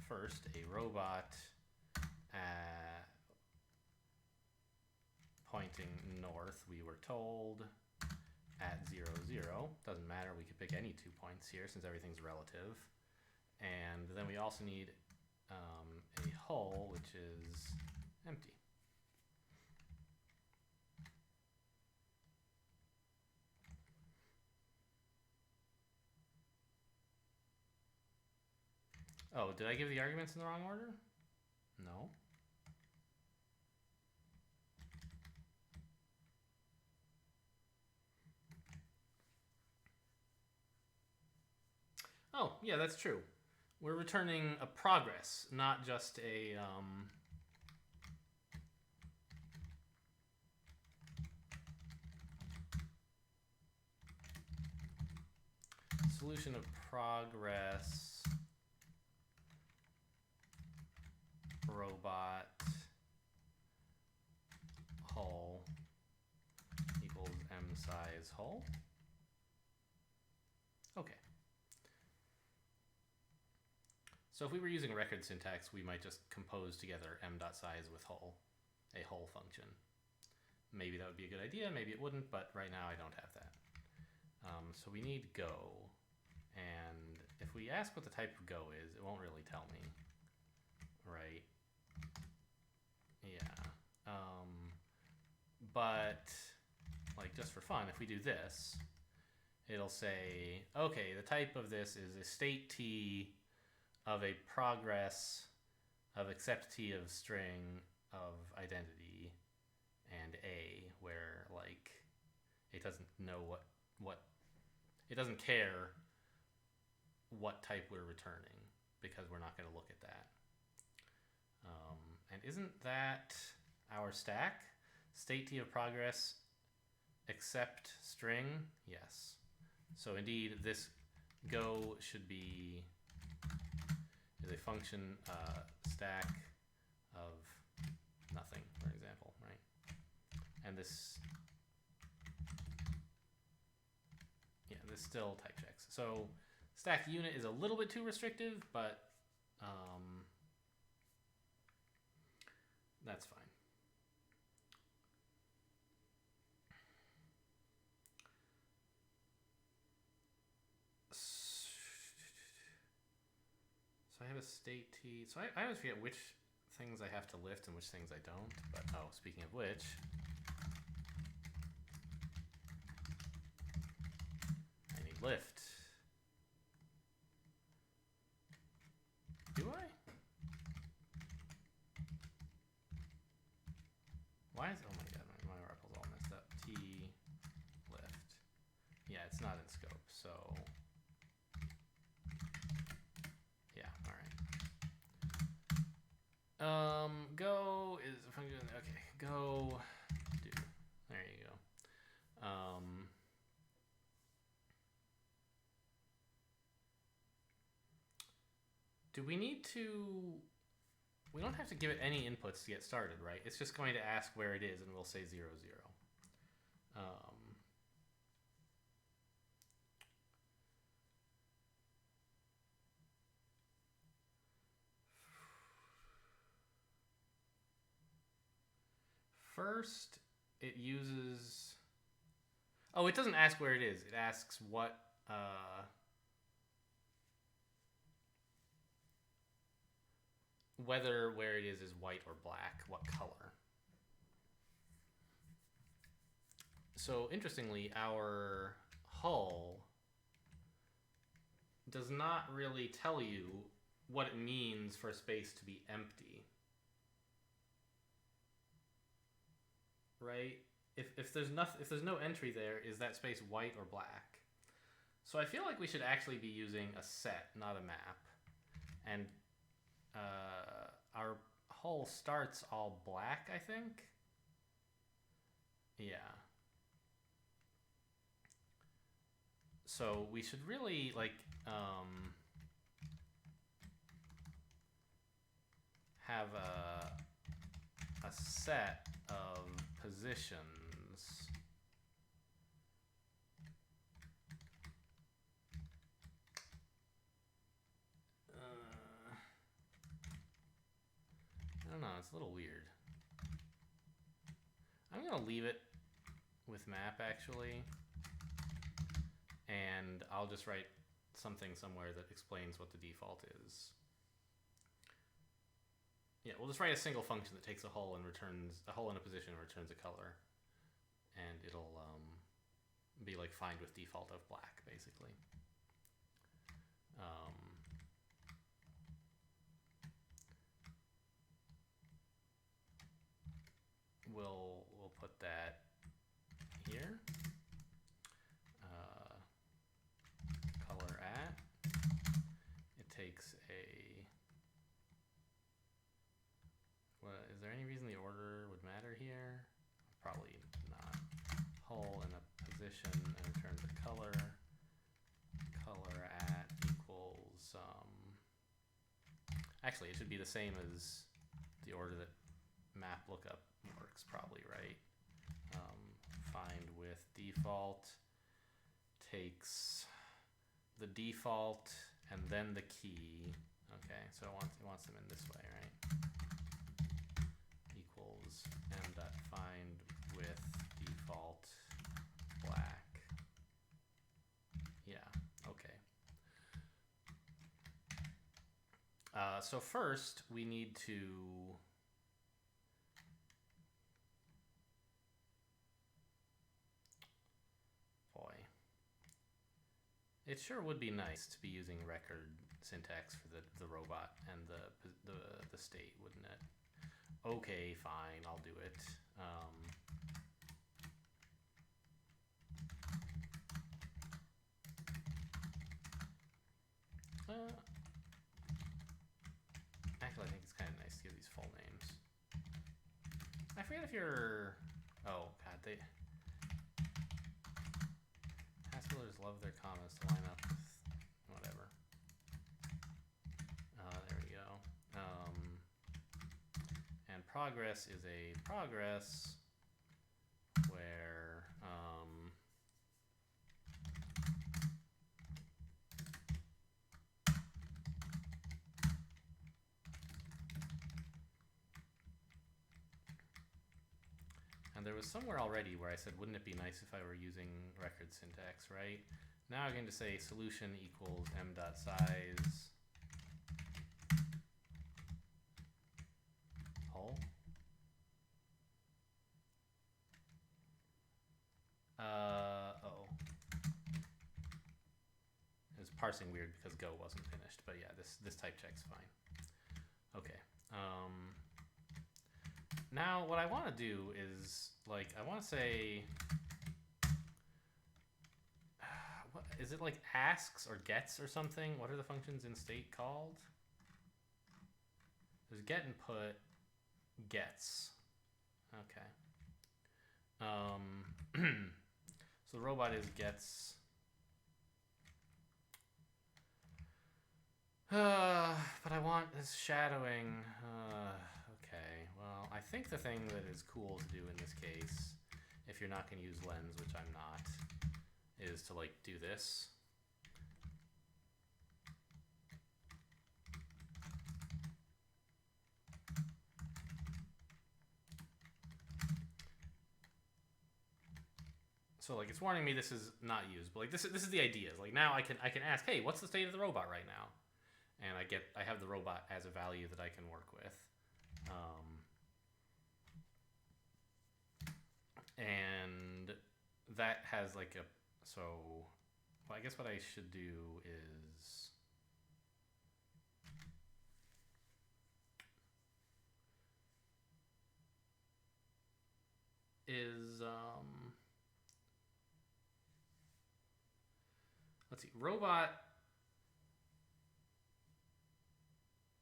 first a robot pointing north, we were told, at 0, 0. Doesn't matter, we could pick any 2 points here since everything's relative. And then we also need a hull, which is empty. Oh, did I give the arguments in the wrong order? No. Oh, yeah, that's true. We're returning a progress, not just a solution of progress robot hull equals m size hull. Okay. So if we were using record syntax, we might just compose together m.size with hull, a hull function. Maybe that would be a good idea, maybe it wouldn't, but right now I don't have that. So we need go, and if we ask what the type of go is, it won't really tell me, right? Yeah. But, like, just for fun, if we do this, it'll say, okay, the type of this is a state t of a progress of accept t of string of identity and a, where, like, it doesn't know what it doesn't care what type we're returning because we're not going to look at that. And isn't that our stack? State t of progress accept string? Yes. So indeed, this go should be is a function stack of nothing, for example. this, yeah, this still type checks. So stack unit is a little bit too restrictive, but that's fine. So I have a state T. So I always forget which things I have to lift and which things I don't. But oh, speaking of which, I need lift. Do I? Why is, oh my god, my REPL's all messed up. T lift. Yeah, it's not in scope, so yeah, alright. Go is a function, okay, go do. There you go. Do we need to, we don't have to give it any inputs to get started, right? It's just going to ask where it is and we'll say 0, 0. First, it uses, oh, it doesn't ask where it is. It asks what, whether where it is white or black, what color. So interestingly, our hull does not really tell you what it means for a space to be empty. Right? If there's no entry there, is that space white or black? So I feel like we should actually be using a set, not a map. And our hull starts all black, I think. Yeah. So we should really like have a set of positions. I don't know, it's a little weird. I'm gonna leave it with map actually, and I'll just write something somewhere that explains what the default is. Yeah, we'll just write a single function that takes a hull and returns a hull in a position and returns a color, and it'll be like find with default of black basically. We'll put that here. Color at. It takes a. What is there any reason the order would matter here? Probably not. Hull in a position and returns a color. Color at equals. Actually, it should be the same as the order that map lookup works, probably, right? Find with default takes the default and then the key. Okay, so it wants them in this way, right? Equals m.find with default black. Yeah, okay. So first we need to it sure would be nice to be using record syntax for the robot and the state, wouldn't it? Okay, fine, I'll do it. Actually, I think it's kind of nice to give these full names. I forget if you're. Oh God, Haskellers love their commas to line up with whatever. There we go. And progress is a progress where and there was somewhere already where I said, wouldn't it be nice if I were using record syntax, right? Now I'm going to say solution equals m.size hull. Oh. It was parsing weird because Go wasn't finished, but yeah, this type check's fine. Okay. Now what I want to do is, like, I want to say, what is it, like asks or gets or something? What are the functions in state called? There's get and put, gets. Okay. So the robot is gets. But I want this shadowing. Okay, well, I think the thing that is cool to do in this case, if you're not going to use lens, which I'm not, is to, like, do this. So, like, it's warning me this is not used, but, like, this is the idea. Like, now I can ask, hey, what's the state of the robot right now? And I have the robot as a value that I can work with. And that has, like, well, I guess what I should do is let's see, robot.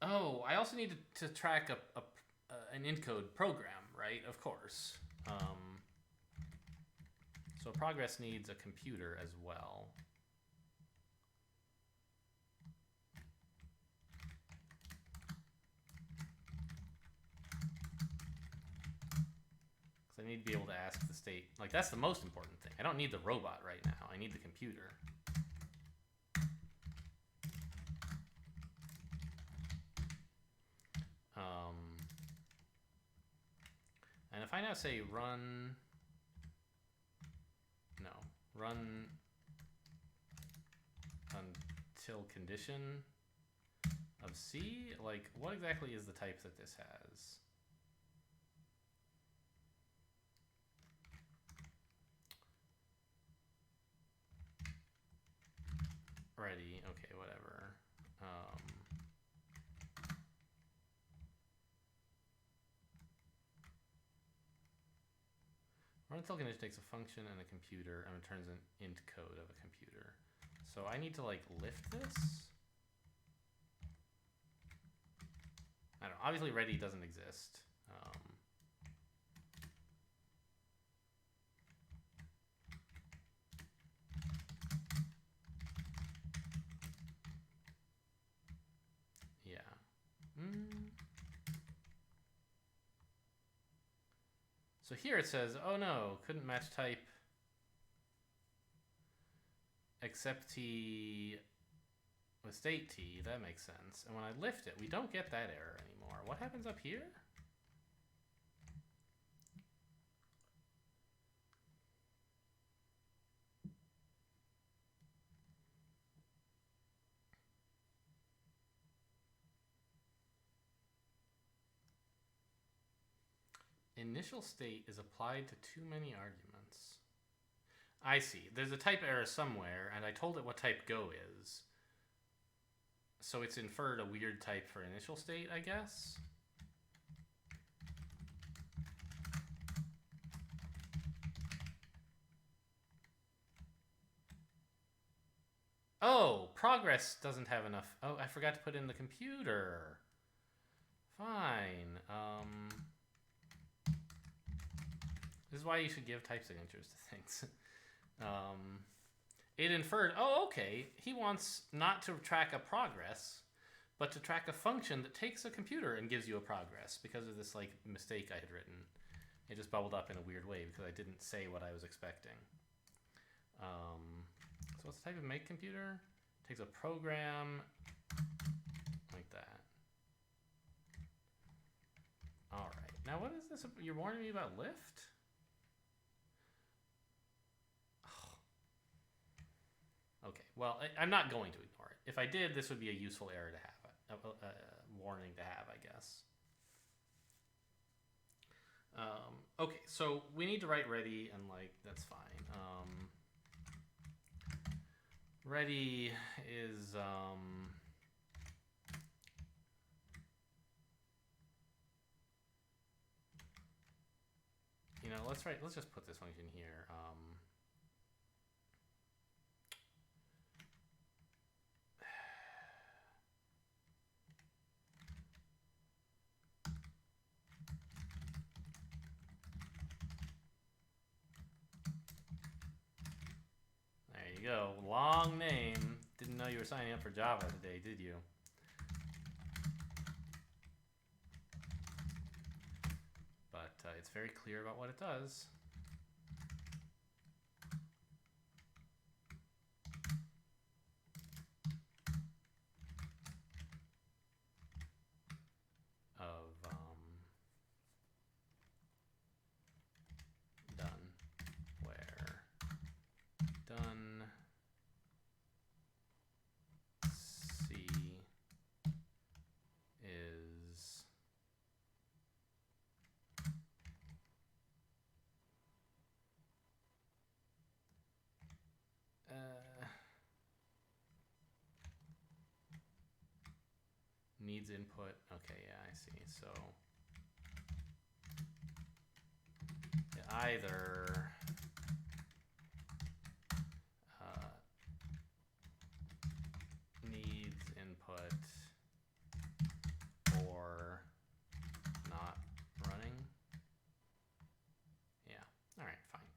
Oh, I also need to track an encode program, right? Of course. So progress needs a computer as well. Because I need to be able to ask the state. Like, that's the most important thing. I don't need the robot right now. I need the computer. And if I now say run until condition of C, like, what exactly is the type that this has? Ready, okay, whatever. Run until condition takes a function and a computer and returns an int code of a computer. So I need to, like, lift this. I don't know. Obviously, ready doesn't exist. Yeah. So here it says, oh no, couldn't match type except T with state T. That makes sense. And when I lift it, we don't get that error anymore. What happens up here? Initial state is applied to too many arguments. I see. There's a type error somewhere, and I told it what type go is. So it's inferred a weird type for initial state, I guess. Oh, progress doesn't have enough. Oh, I forgot to put in the computer. Fine. This is why you should give type signatures to things. It inferred, oh, okay, he wants not to track a progress, but to track a function that takes a computer and gives you a progress because of this, like, mistake I had written It just bubbled up in a weird way because I didn't say what I was expecting. So what's the type of make computer? It takes a program like that. All right. Now what is this? You're warning me about lift? Oh. Okay. Well, I'm not going to ignore it. If I did, this would be a useful error to have, a warning to have, I guess. Okay, so we need to write ready, and like that's fine. Ready is you know, let's just put this function here. There you go. Long name. Didn't know you were signing up for Java today, did you? But it's very clear about what it does. Needs input. Okay, yeah, I see. So it either needs input or not running. Yeah. All right, fine.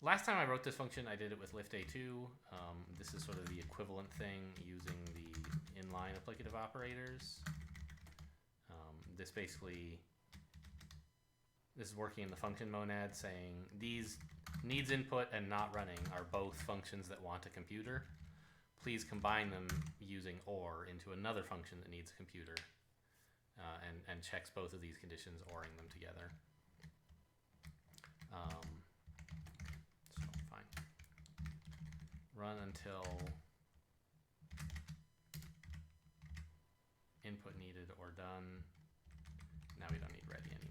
Last time I wrote this function, I did it with lift A2. This is sort of the equivalent thing using the inline applicative operators. This is working in the function monad, saying these needs input and not running are both functions that want a computer. Please combine them using OR into another function that needs a computer, and checks both of these conditions, ORing them together. So fine. Run until input needed or done. Now we don't need ready anymore.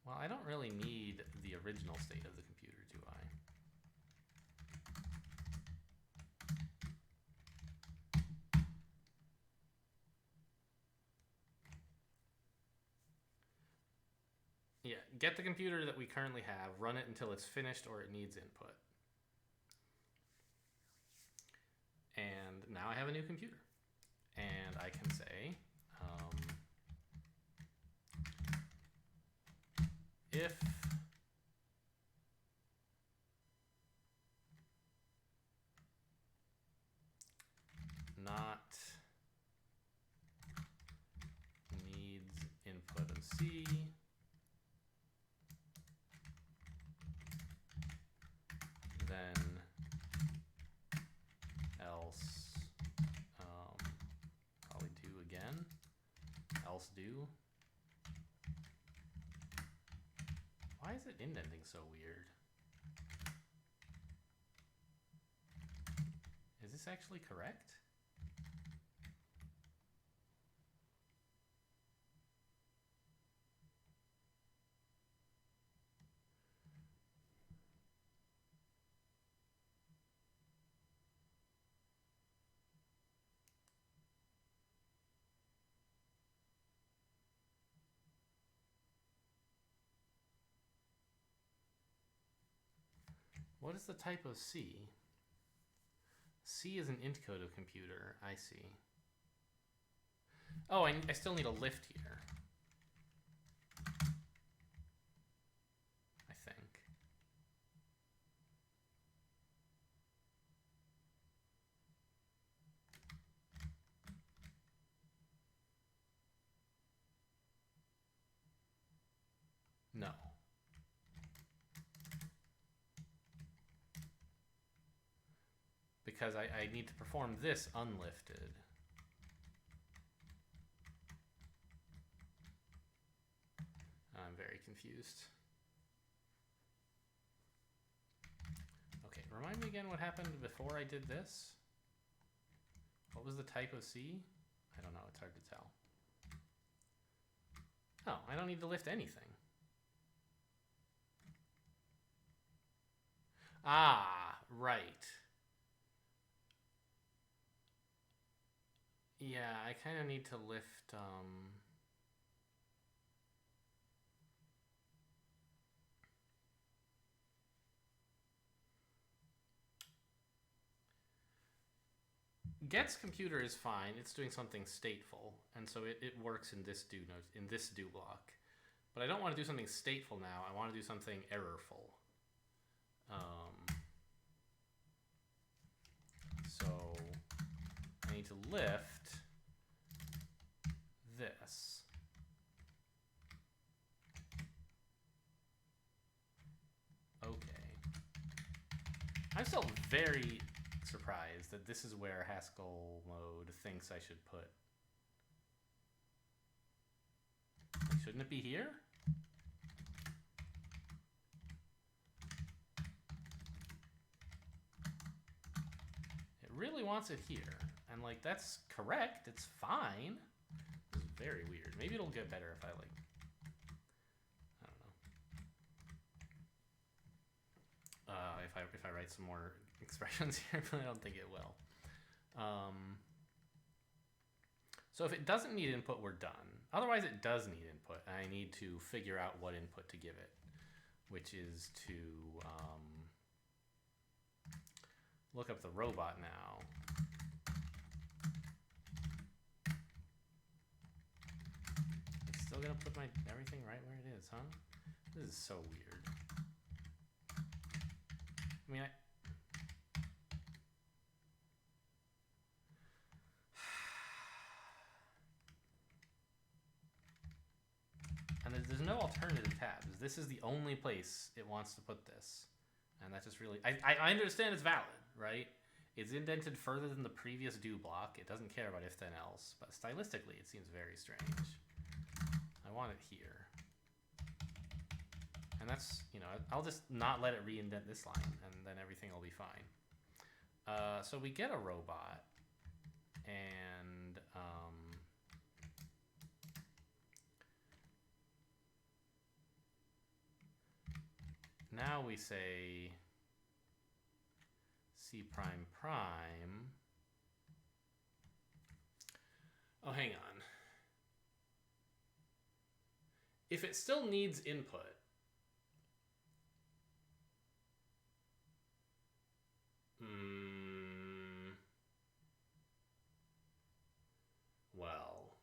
Well, I don't really need the original state of the computer, do I? Yeah, get the computer that we currently have, run it until it's finished or it needs input. And now I have a new computer. And I can say, if not needs input of C, then else, probably do again, else do. Why is it indenting so weird? Is this actually correct? What is the type of C? C is an int code of computer. I see. Oh, I still need a lift here. I think. because I need to perform this unlifted. I'm very confused. Okay, remind me again what happened before I did this? What was the type of C? I don't know, it's hard to tell. Oh, I don't need to lift anything. Ah, right. Yeah, I kind of need to lift, Get's computer is fine. It's doing something stateful, and so it works in this do note, in this do block. But I don't want to do something stateful now. I want to do something errorful. So I need to lift this. Okay. I'm still very surprised that this is where Haskell mode thinks I should put. Shouldn't it be here? It really wants it here. And like, that's correct. It's fine. It's very weird. Maybe it'll get better if I like, I don't know. If I write some more expressions here, but I don't think it will. So if it doesn't need input, we're done. Otherwise, it does need input, and I need to figure out what input to give it, which is to look up the robot now. It's still gonna put my everything right where it is, huh? This is so weird. I mean, and there's no alternative tabs. This is the only place it wants to put this. And that just really... I understand it's valid, right? It's indented further than the previous do block. It doesn't care about if then else. But stylistically, it seems very strange. I want it here. And that's, you know, I'll just not let it re-indent this line, and then everything will be fine. So we get a robot, and now we say C prime prime. Oh, hang on. If it still needs input, well,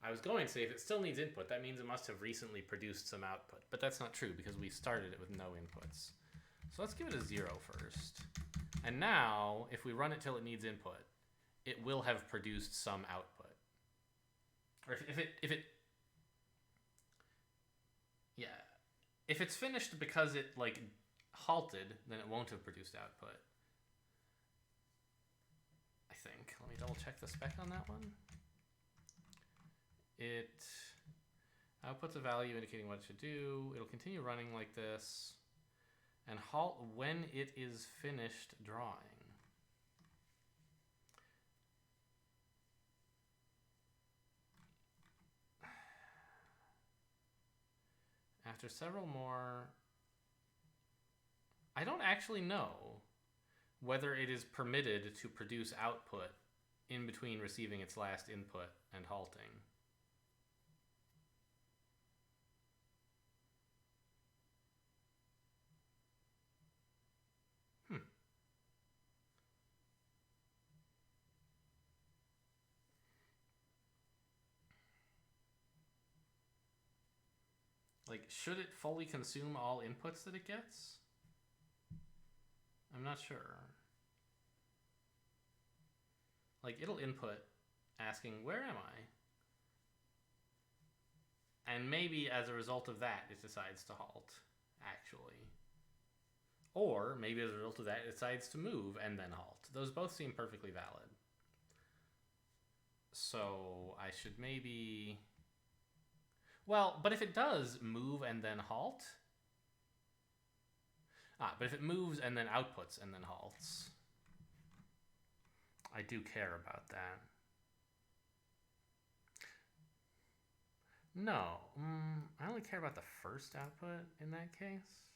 I was going to say if it still needs input, that means it must have recently produced some output. But that's not true because we started it with no inputs. So let's give it a 0 first. And now, if we run it till it needs input, it will have produced some output. Or if it's finished because it like halted, then it won't have produced output. I think. Let me double check the spec on that one. It outputs a value indicating what it should do. It'll continue running like this and halt when it is finished drawing. After several more, I don't actually know whether it is permitted to produce output in between receiving its last input and halting. Like, should it fully consume all inputs that it gets? I'm not sure. Like, it'll input asking, where am I? And maybe as a result of that, it decides to halt, actually. Or maybe as a result of that, it decides to move and then halt. Those both seem perfectly valid. So I should maybe... Well, but if it does move and then halt... but if it moves and then outputs and then halts... I do care about that. No. I only care about the first output in that case.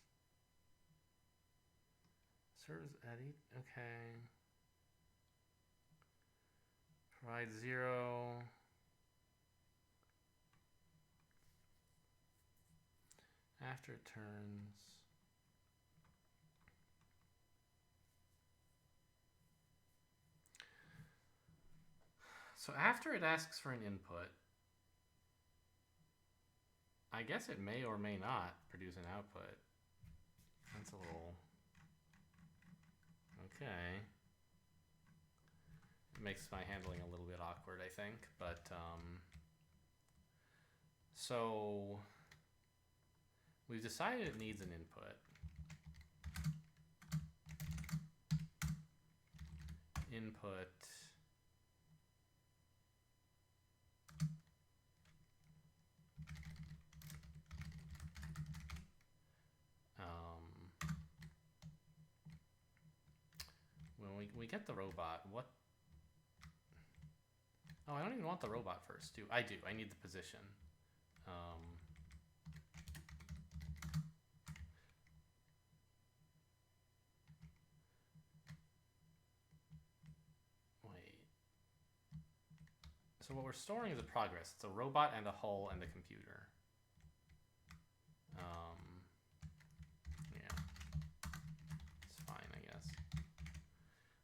Serves at each... Okay. Provide 0. After it turns... So after it asks for an input, I guess it may or may not produce an output. That's a little... Okay. It makes my handling a little bit awkward, I think, but so we've decided it needs an input. Input when we get the robot, what... Oh, I don't even want the robot first, do I? Do. I need the position. Wait. So what we're storing is a progress. It's a robot and a hull and a computer. Yeah. It's fine, I guess.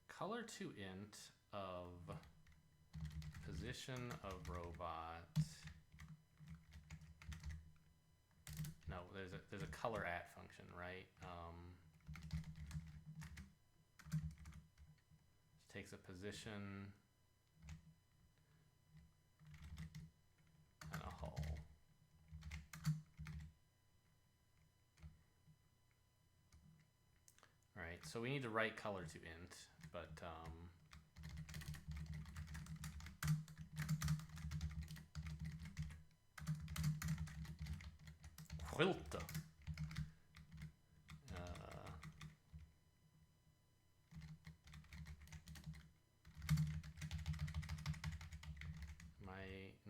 Color to int of position of robot. No, there's a color at function, right? Takes a position and a hull. All right, so we need to write color to int, but Quilta.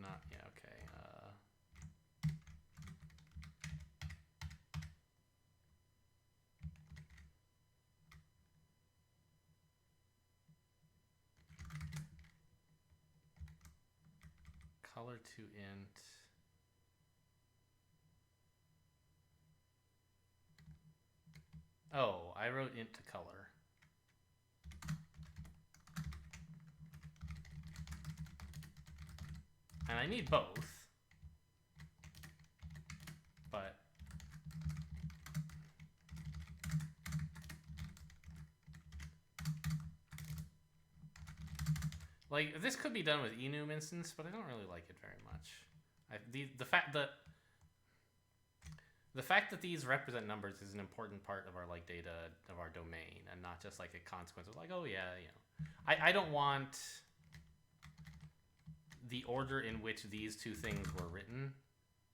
Not, yeah, okay. Color to int. Oh, I wrote int to color. And I need both. But like this could be done with enum instance, but I don't really like it very much. The fact that these represent numbers is an important part of our like data of our domain, and not just like a consequence of like, oh yeah, you know. I don't want the order in which these two things were written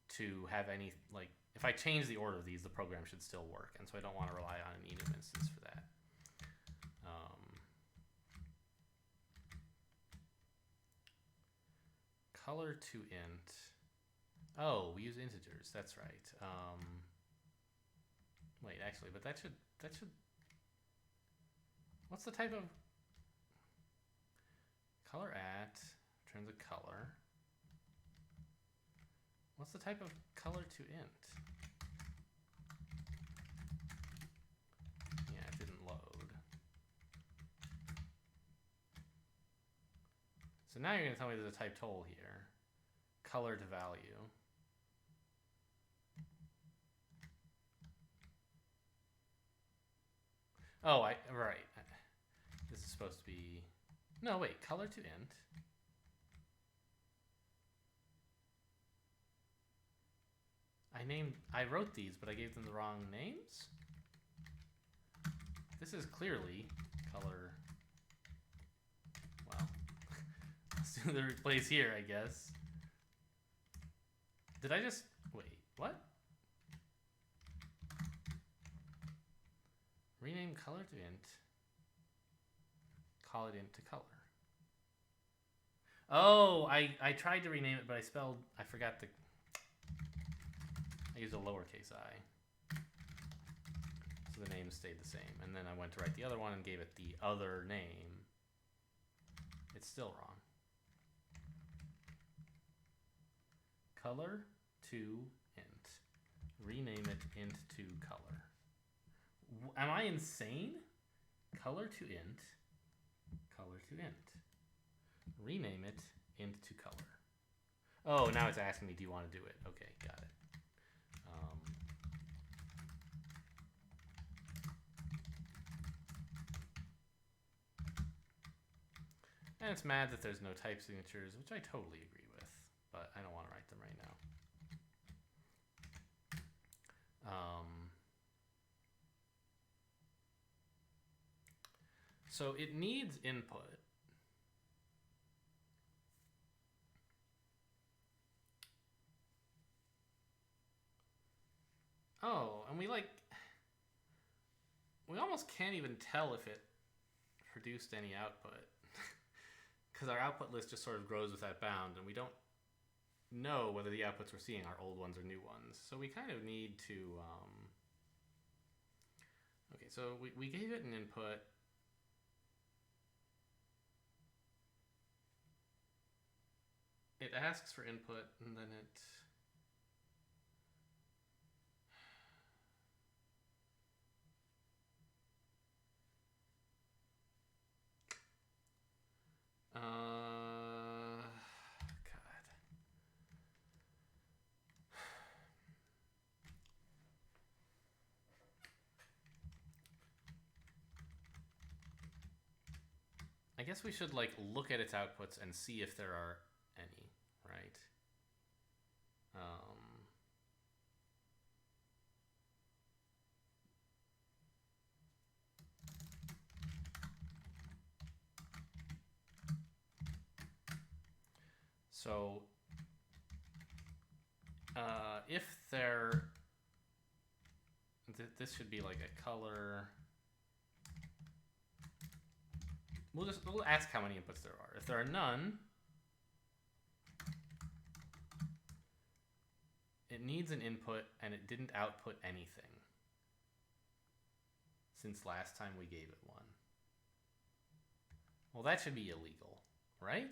to have any, like, if I change the order of these, the program should still work, and so I don't want to rely on an enum instance for that. Color to int. Oh, we use integers. That's right. Wait, actually, but that should. What's the type of color at? In terms of color. What's the type of color to int? Yeah, it didn't load. So now you're going to tell me there's a type toll here. Color to value. Oh, right. This is supposed to be... No, wait. Color to int. I wrote these, but I gave them the wrong names? This is clearly color. Well, let's do the replace here, I guess. Did I just wait? What? Rename color to int. Call it int to color. Oh, I tried to rename it, but I forgot I used a lowercase I. So the name stayed the same. And then I went to write the other one and gave it the other name. It's still wrong. Color to int. Rename it int to color. Am I insane? Color to int. Color to int. Rename it int to color. Oh, now it's asking me, do you want to do it? Okay, got it. And it's mad that there's no type signatures, which I totally agree with, but I don't want to write them right now. So it needs input. Oh, and we almost can't even tell if it produced any output. Because our output list just sort of grows with that bound, and we don't know whether the outputs we're seeing are old ones or new ones. So we kind of need to... Okay, so we gave it an input. It asks for input, and then it... God. I guess we should look at its outputs and see if there are any, right? So if there, this should be like a color. We'll ask how many inputs there are. If there are none, it needs an input and it didn't output anything since last time we gave it one. Well, that should be illegal, right?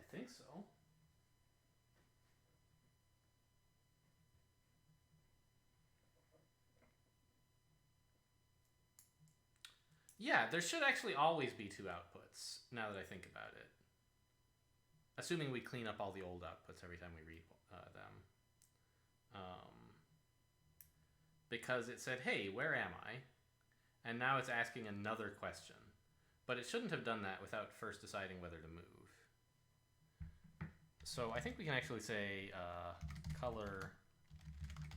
I think so. Yeah, there should actually always be two outputs, now that I think about it. Assuming we clean up all the old outputs every time we read them. Because it said, hey, where am I? And now it's asking another question. But it shouldn't have done that without first deciding whether to move. So I think we can actually say color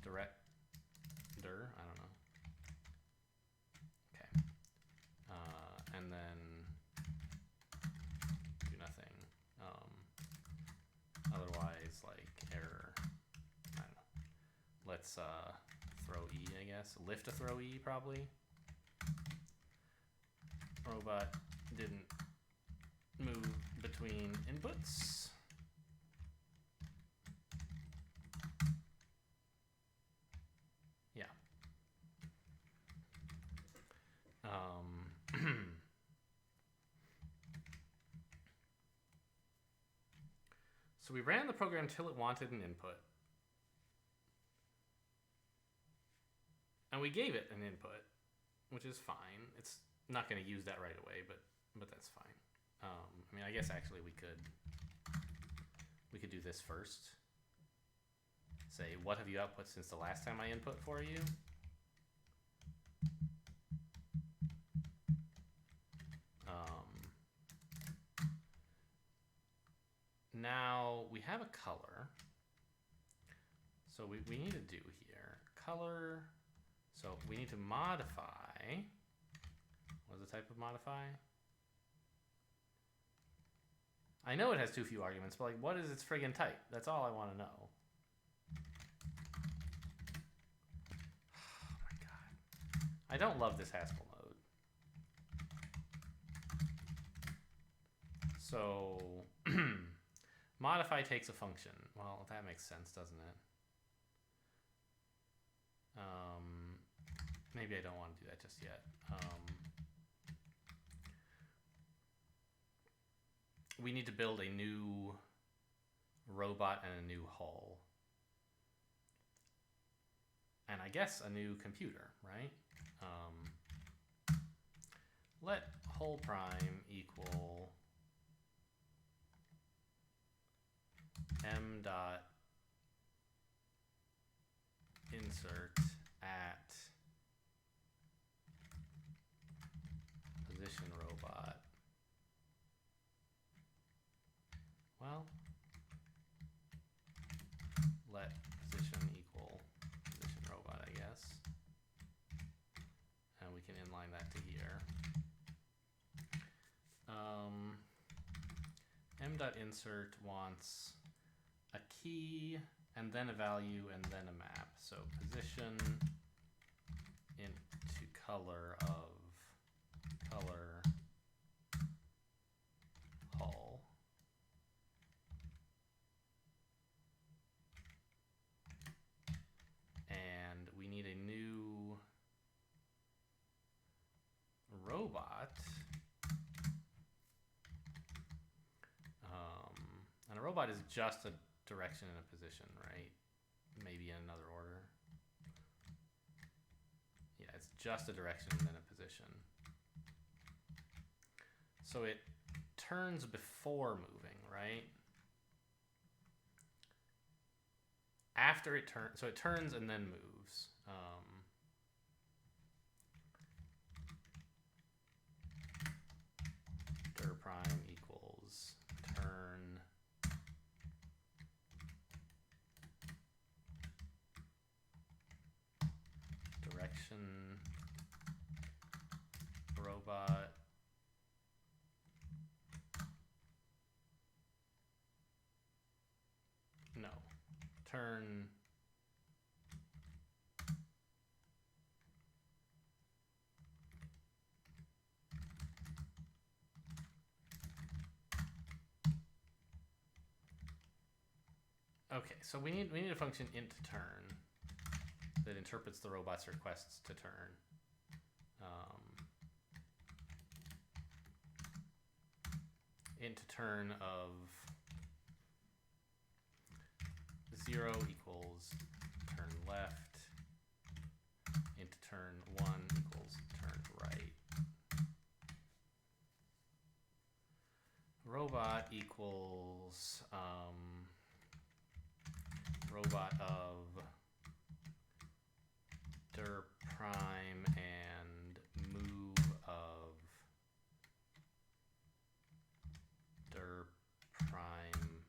director. I don't know. Okay. And then do nothing. Otherwise, like error. I don't know. Let's throw E, I guess. Lift a throw E, probably. Robot didn't move between inputs. Yeah. So we ran the program till it wanted an input. And we gave it an input, which is fine. It's not going to use that right away, but that's fine. I mean, I guess actually we could do this first. Say, what have you output since the last time I input for you? Now we have a color. So we need to do here color. So we need to modify. What's the type of modify? I know it has too few arguments, but like, what is its friggin' type? That's all I want to know. Oh my god. I don't love this Haskell mode. So, modify takes a function. Well, that makes sense, doesn't it? Maybe I don't want to do that just yet. We need to build a new robot and a new hull. And I guess a new computer, right? Let hull prime equal m dot insert at position robot. Well, let position equal position robot, I guess. And we can inline that to here. M.insert wants a key and then a value and then a map. So position into color of color hull. And we need a new robot. And a robot is just a direction and a position, right? Maybe in another order. Yeah, it's just a direction and then a position. So it turns before moving, right? After it turns, so it turns and then moves. Dir prime equals turn direction robot no turn okay, so we need a function int turn that interprets the robot's requests to turn. Int turn of 0 equals turn left. Int turn 1 equals turn right. Robot equals robot of dir prime and move of dir prime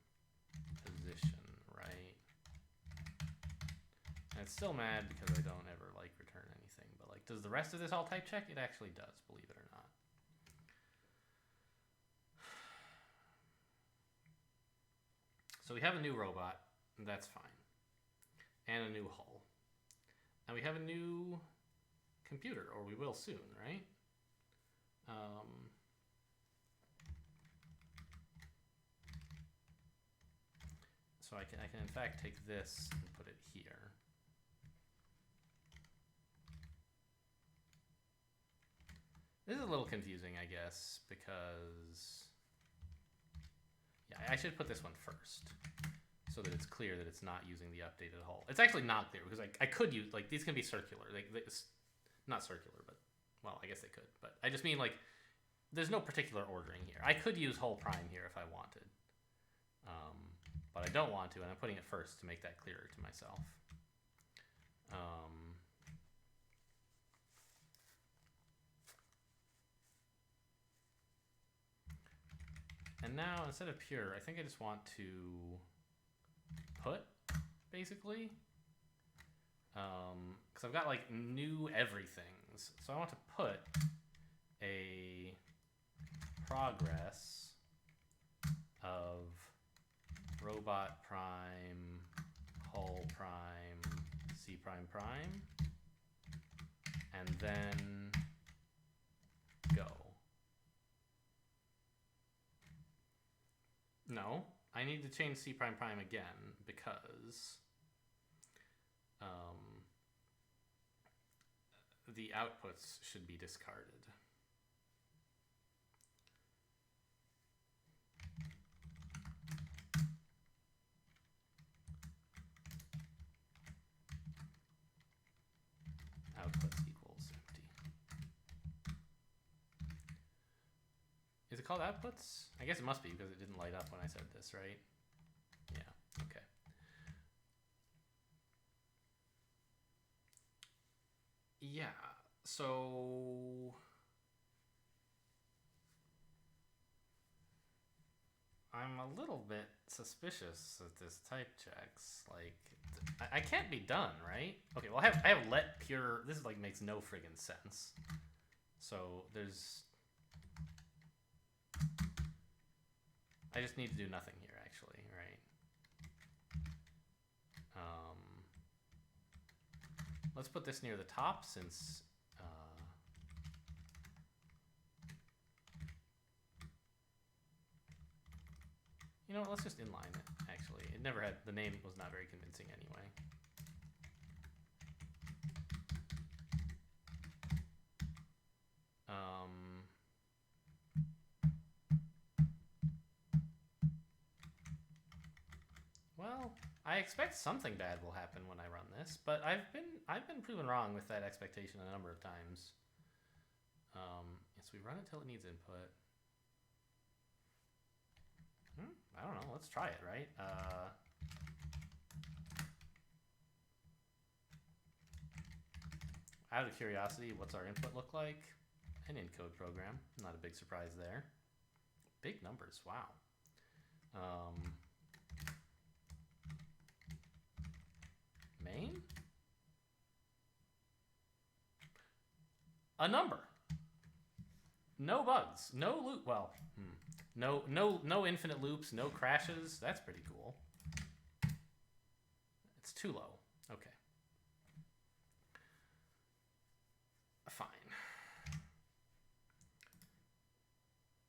position, right? And it's still mad because I don't ever like return anything, but like, does the rest of this all type check? It actually does, believe it or not. So we have a new robot, and that's fine. And a new hull. And we have a new computer, or we will soon, right? So I can in fact take this and put it here. This is a little confusing, I guess, because yeah, I should put this one first so that it's clear that it's not using the updated hull. It's actually not clear because I could use, like, these can be circular. Like, not circular, but, well, I guess they could. But I just mean, like, there's no particular ordering here. I could use hull prime here if I wanted. But I don't want to, and I'm putting it first to make that clearer to myself. And now, instead of pure, I think I just want to put, basically. Because I've got like new everythings. So I want to put a progress of robot prime, hull prime, C prime prime, and then go. No, I need to change C prime prime again because the outputs should be discarded. Outputs equals empty. Is it called outputs? I guess it must be because it didn't light up when I said this, right? Yeah, okay. Yeah, so I'm a little bit suspicious that this type checks. Like, I can't be done, right? Okay, well, I have let pure. This is like makes no friggin' sense. So there's. I just need to do nothing here, actually, right? Let's put this near the top since. You know what, let's just inline it, actually. It never had, the name was not very convincing anyway. Well, I expect something bad will happen when I run this, but I've been proven wrong with that expectation a number of times. Yes, we run it till it needs input. I don't know. Let's try it, right? Out of curiosity, what's our input look like? An encode program. Not a big surprise there. Big numbers. Wow. Main? A number. No bugs. No loop. Well, no infinite loops. No crashes. That's pretty cool. It's too low. Okay. Fine.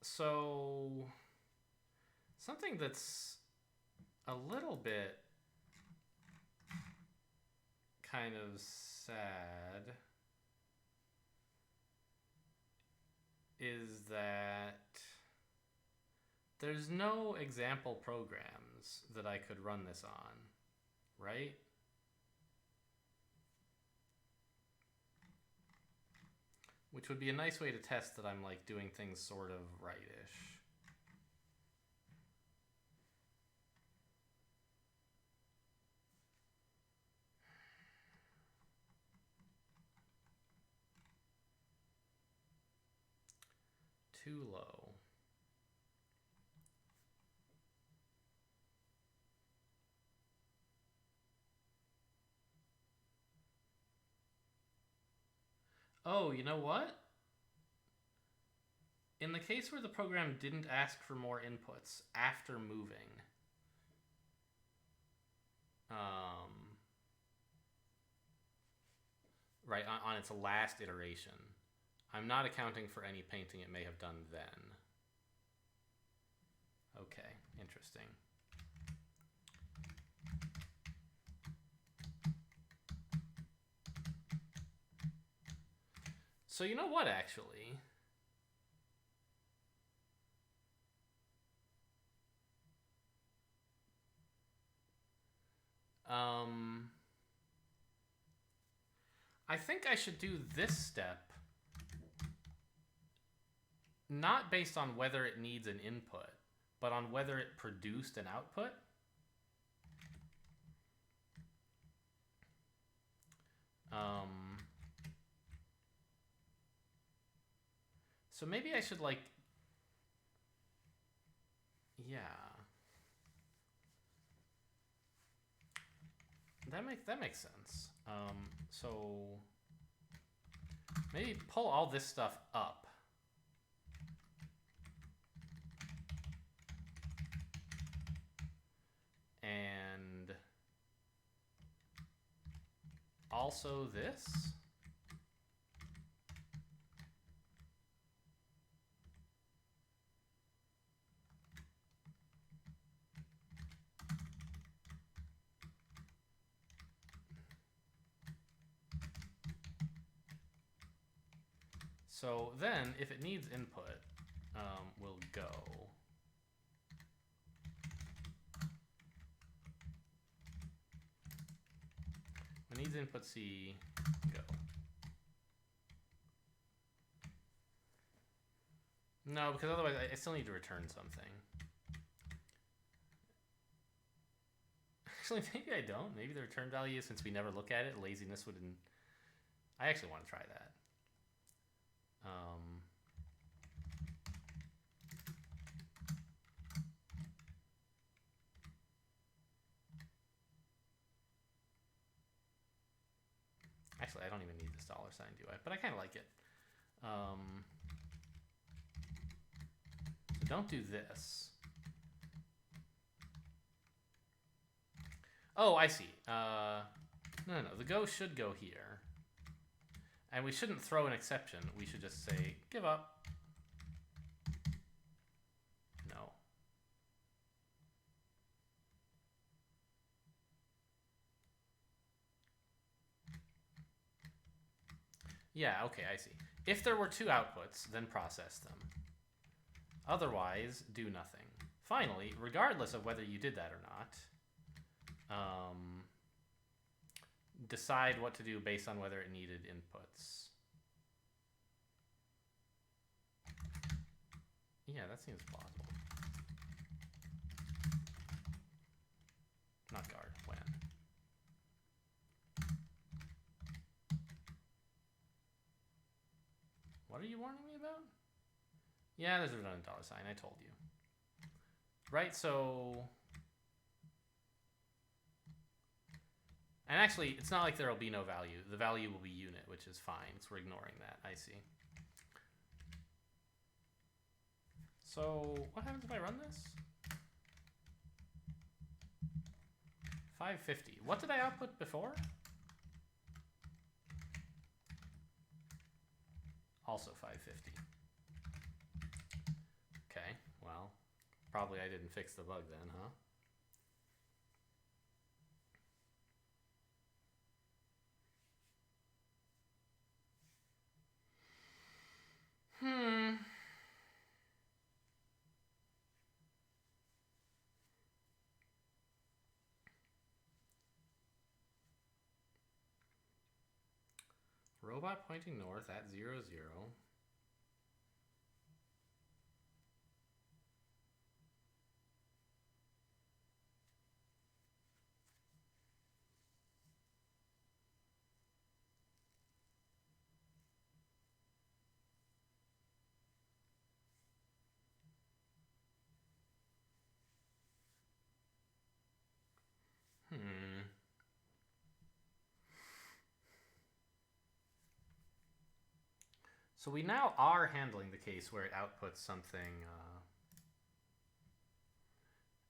So something that's a little bit kind of sad is that there's no example programs that I could run this on, right? Which would be a nice way to test that I'm like doing things sort of right-ish. Too low. Oh, you know what? In the case where the program didn't ask for more inputs after moving, right, on its last iteration, I'm not accounting for any painting it may have done then. Okay, interesting. So you know what, actually? I think I should do this step not based on whether it needs an input, but on whether it produced an output. So maybe I should like, yeah. That makes sense. So maybe pull all this stuff up. And also this. So then, if it needs input, we'll go. When it needs input C, go. No, because otherwise I still need to return something. Actually, maybe I don't. Maybe the return value, since we never look at it, laziness wouldn't. I actually want to try that. Actually, I don't even need this $sign, do I? But I kind of like it. So don't do this. Oh, I see. No. The go should go here. And we shouldn't throw an exception. We should just say, give up. No. Yeah, okay, I see. If there were two outputs, then process them. Otherwise, do nothing. Finally, regardless of whether you did that or not, decide what to do based on whether it needed inputs. Yeah, that seems plausible. Not guard, when. What are you warning me about? Yeah, there's a redundant $sign, I told you. Right, so... And actually, it's not like there will be no value. The value will be unit, which is fine. So we're ignoring that. I see. So what happens if I run this? 550. What did I output before? Also 550. Okay, well, probably I didn't fix the bug then, huh? Robot pointing north at 0, 0. So we now are handling the case where it outputs something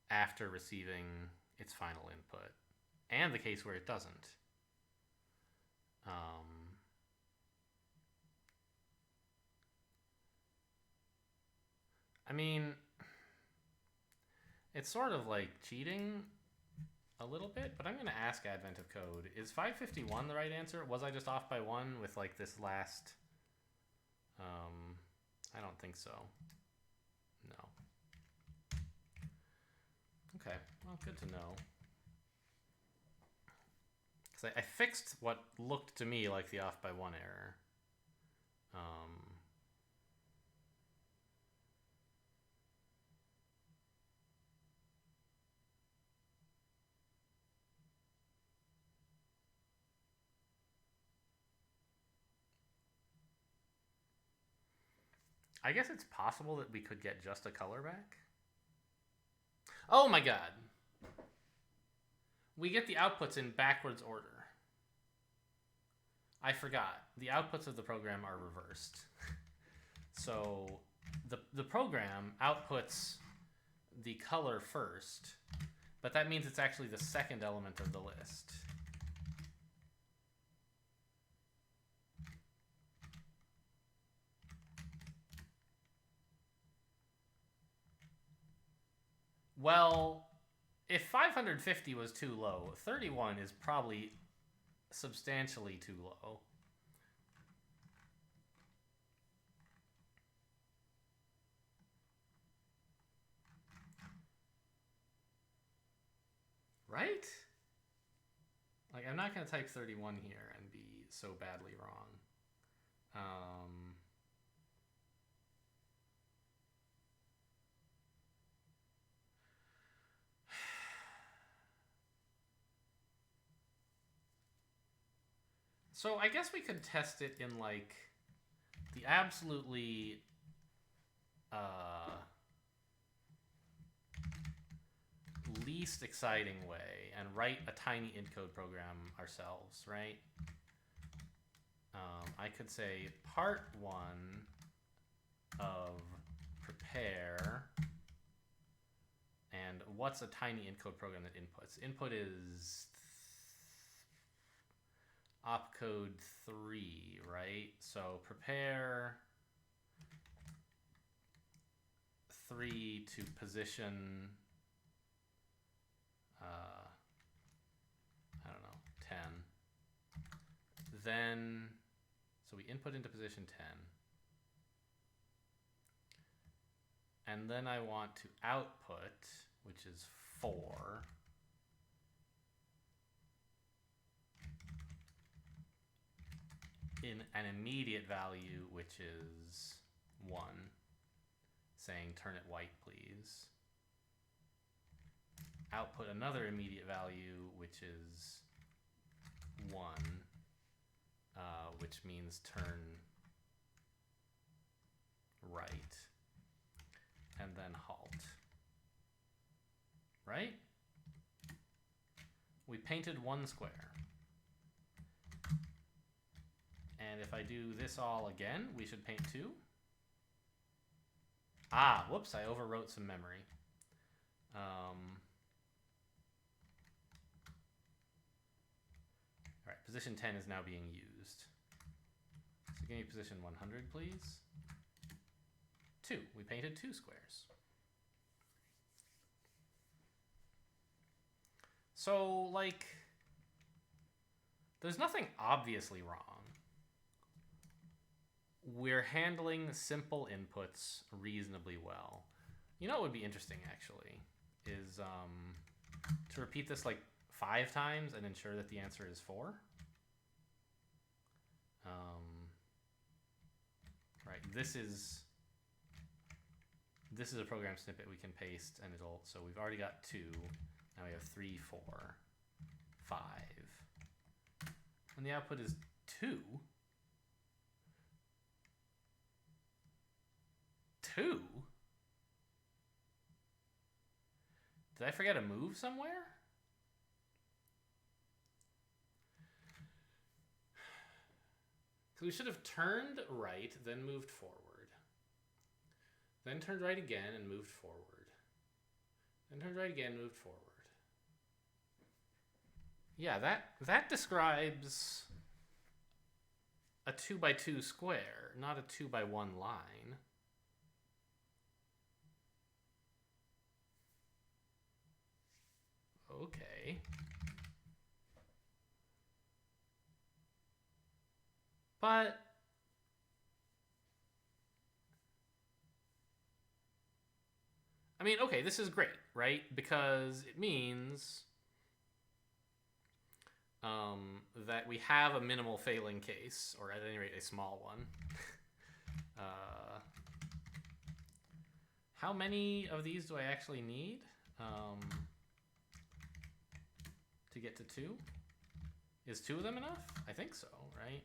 after receiving its final input, and the case where it doesn't. I mean, it's sort of like cheating a little bit, but I'm going to ask Advent of Code, is 551 the right answer? Was I just off by 1 with like this last... I don't think so. No. Okay, well, good to know. Because I fixed what looked to me like the off by 1 error. I guess it's possible that we could get just a color back. Oh my god. We get the outputs in backwards order. I forgot. The outputs of the program are reversed. So the program outputs the color first, but that means it's actually the second element of the list. Well, if 550 was too low, 31 is probably substantially too low. Right? Like, I'm not going to type 31 here and be so badly wrong. So I guess we could test it in, like, the absolutely least exciting way and write a tiny encode program ourselves, right? I could say part 1 of prepare, and what's a tiny encode program that inputs? Input is opcode 3, right? So prepare 3 to position, I don't know, 10. Then, so we input into position 10. And then I want to output, which is 4. In an immediate value, which is 1, saying turn it white, please. Output another immediate value, which is 1, which means turn right, and then halt. Right? We painted 1 square. And if I do this all again, we should paint 2. Ah, whoops, I overwrote some memory. All right, position 10 is now being used. So give me position 100, please. 2, we painted 2 squares. So, like, there's nothing obviously wrong. We're handling simple inputs reasonably well. You know what would be interesting, actually, is to repeat this like 5 times and ensure that the answer is 4. Right, this is a program snippet we can paste, and it'll, so we've already got 2. Now we have 3, 4, 5. And the output is 2. 2? Did I forget a move somewhere? Because we should have turned right, then moved forward. Then turned right again and moved forward. Then turned right again, moved forward. Yeah, that describes a 2x2 square, not a 2x1 line. Okay. But I mean, okay, this is great, right? Because it means that we have a minimal failing case, or at any rate, a small one. How many of these do I actually need to get to 2? Is 2 of them enough? I think so, right?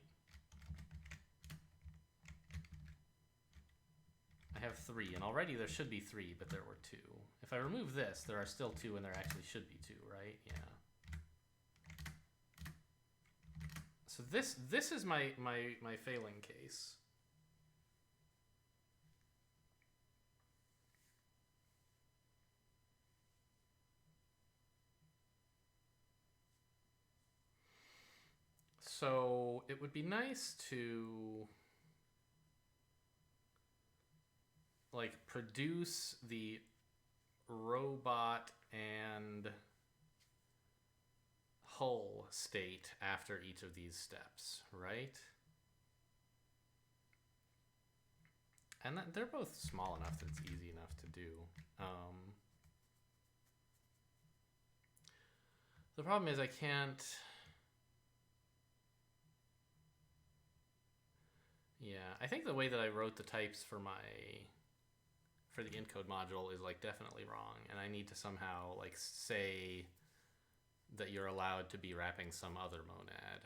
I have 3, and already there should be 3, but there were 2. If I remove this, there are still 2, and there actually should be 2, right? Yeah. So this is my failing case. So it would be nice to like produce the robot and hull state after each of these steps, right? And they're both small enough that it's easy enough to do. The problem is I can't... Yeah, I think the way that I wrote the types for the encode module is like definitely wrong, and I need to somehow like say that you're allowed to be wrapping some other monad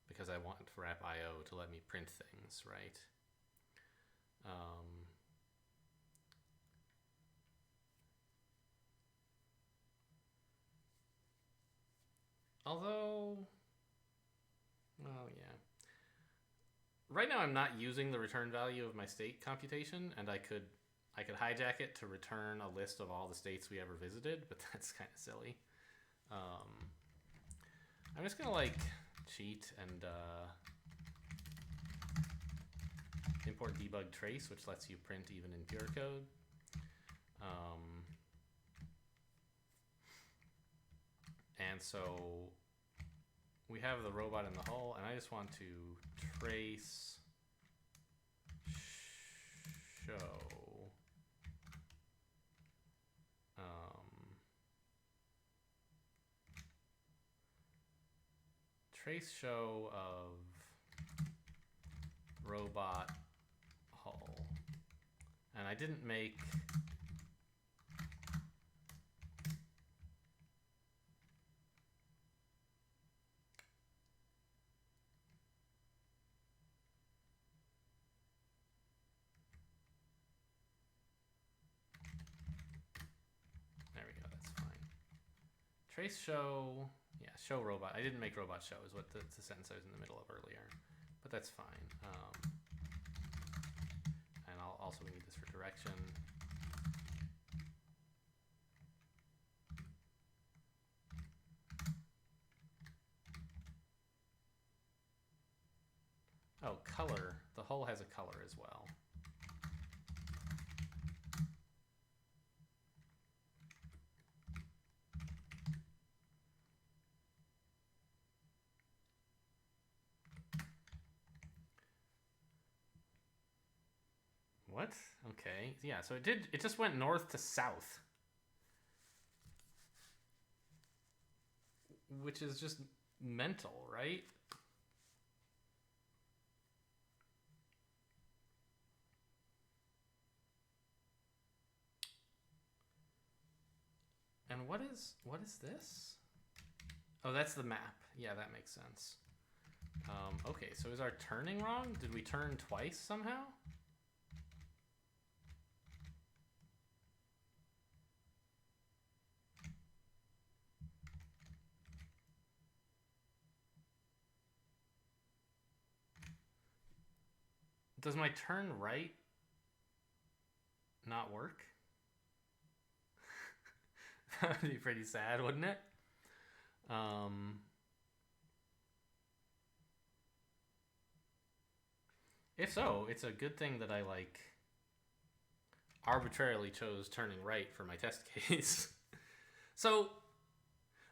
because I want wrap IO to let me print things, right? Although, well, yeah. Right now I'm not using the return value of my state computation, and I could hijack it to return a list of all the states we ever visited, but that's kind of silly. I'm just gonna like cheat and import debug trace, which lets you print even in pure code. And so we have the robot in the hull, and I just want to trace show trace show of robot hull, and I didn't make there we go, that's fine. Trace show, yeah, show robot. I didn't make robot show is what the sentence I was in the middle of earlier, but that's fine. And I'll also need this for direction. Oh, color. The hull has a color as well. What? Okay. Yeah, so it just went north to south. Which is just mental, right? And what is this? Oh, that's the map. Yeah, that makes sense. Okay, so is our turning wrong? Did we turn twice somehow? Does my turn right not work? That would be pretty sad, wouldn't it? If so, it's a good thing that I like arbitrarily chose turning right for my test case. So,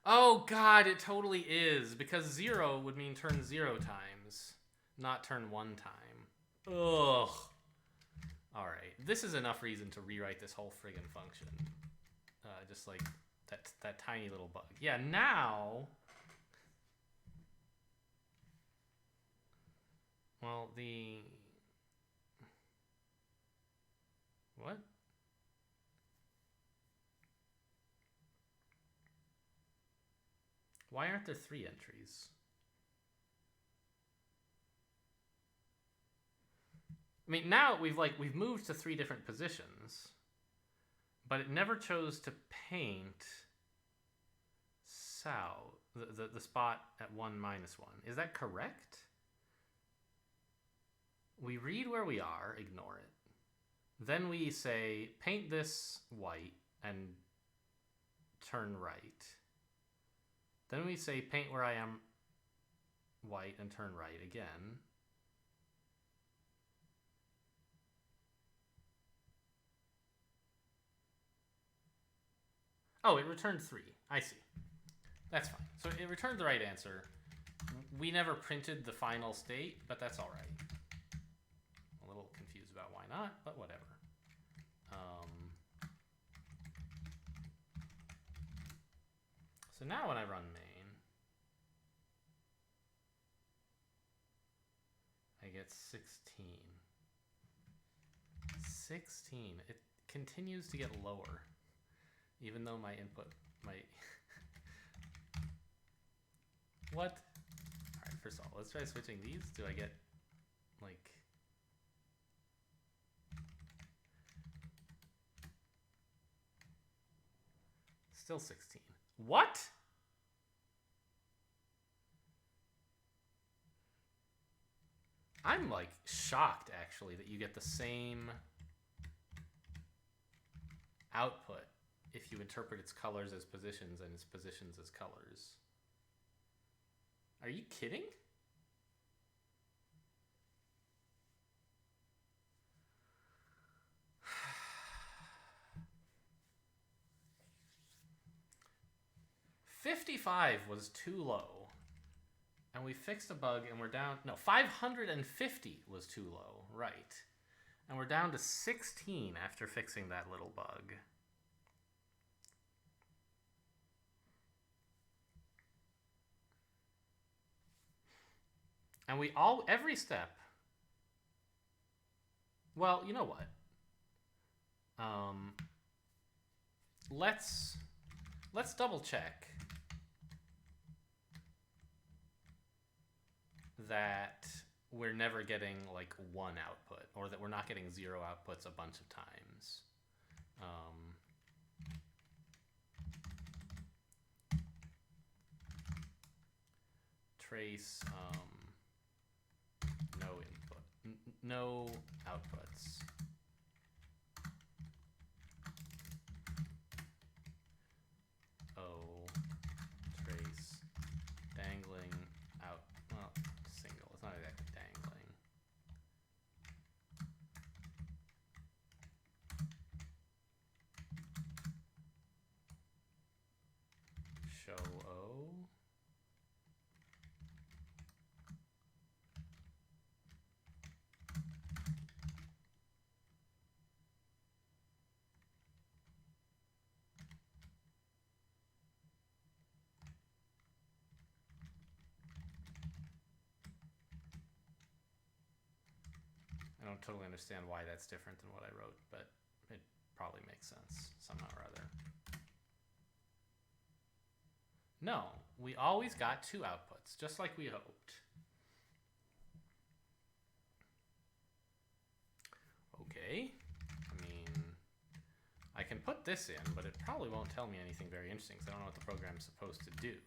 oh god, it totally is, because 0 would mean turn 0 times, not turn 1 time. Ugh. Alright, this is enough reason to rewrite this whole friggin' function. Just like that tiny little bug. Yeah, now... Well, what? Why aren't there 3 entries? I mean, now we've moved to 3 different positions, but it never chose to paint south. the spot at 1 minus 1. Is that correct? We read where we are, ignore it. Then we say, paint this white and turn right. Then we say, paint where I am white and turn right again. Oh, it returned 3. I see. That's fine. So it returned the right answer. We never printed the final state, but that's all right. A little confused about why not, but whatever. So now when I run main, I get 16. 16. It continues to get lower, even though my input might... What? Alright, first of all, let's try switching these. Do I get, like... Still 16. What? I'm, like, shocked, actually, that you get the same output if you interpret its colors as positions and its positions as colors. Are you kidding? $55 was too low. And we fixed a bug and we're down... No, 550 was too low. Right. And we're down to 16 after fixing that little bug. And we all... Every step... Well, you know what? Let's double check that we're never getting like one output, or that we're not getting 0 outputs a bunch of times. Trace no input, no outputs. Trace dangling out. Well, single. It's not exactly dangling. Show O. I don't totally understand why that's different than what I wrote, but it probably makes sense somehow or other. No, we always got 2 outputs, just like we hoped. Okay, I mean, I can put this in, but it probably won't tell me anything very interesting, because I don't know what the program's supposed to do.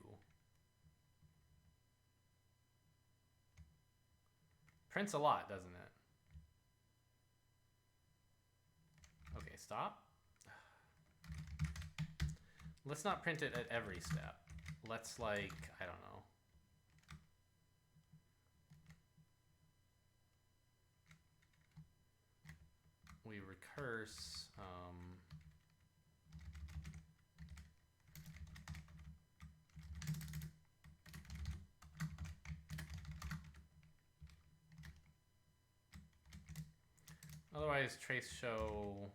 Prints a lot, doesn't it? Okay, stop. Let's not print it at every step. Let's, like, I don't know. We recurse, otherwise trace show.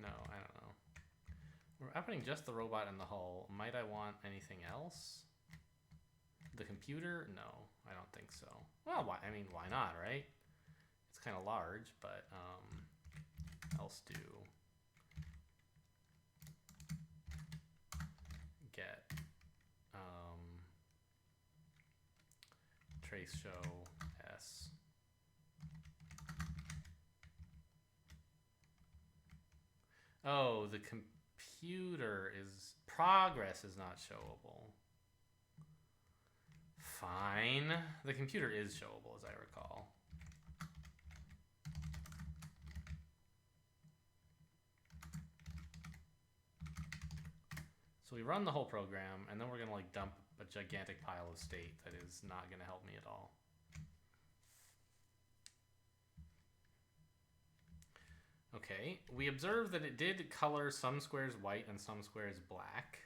No, I don't know. We're outputting just the robot in the hull. Might I want anything else? The computer? No, I don't think so. Well, why? I mean, why not, right? It's kind of large, but else do get trace show s. Oh, the computer is progress is not showable. Fine. The computer is showable, as I recall. So we run the whole program, and then we're gonna like dump a gigantic pile of state that is not gonna help me at all. Okay, we observe that it did color some squares white and some squares black.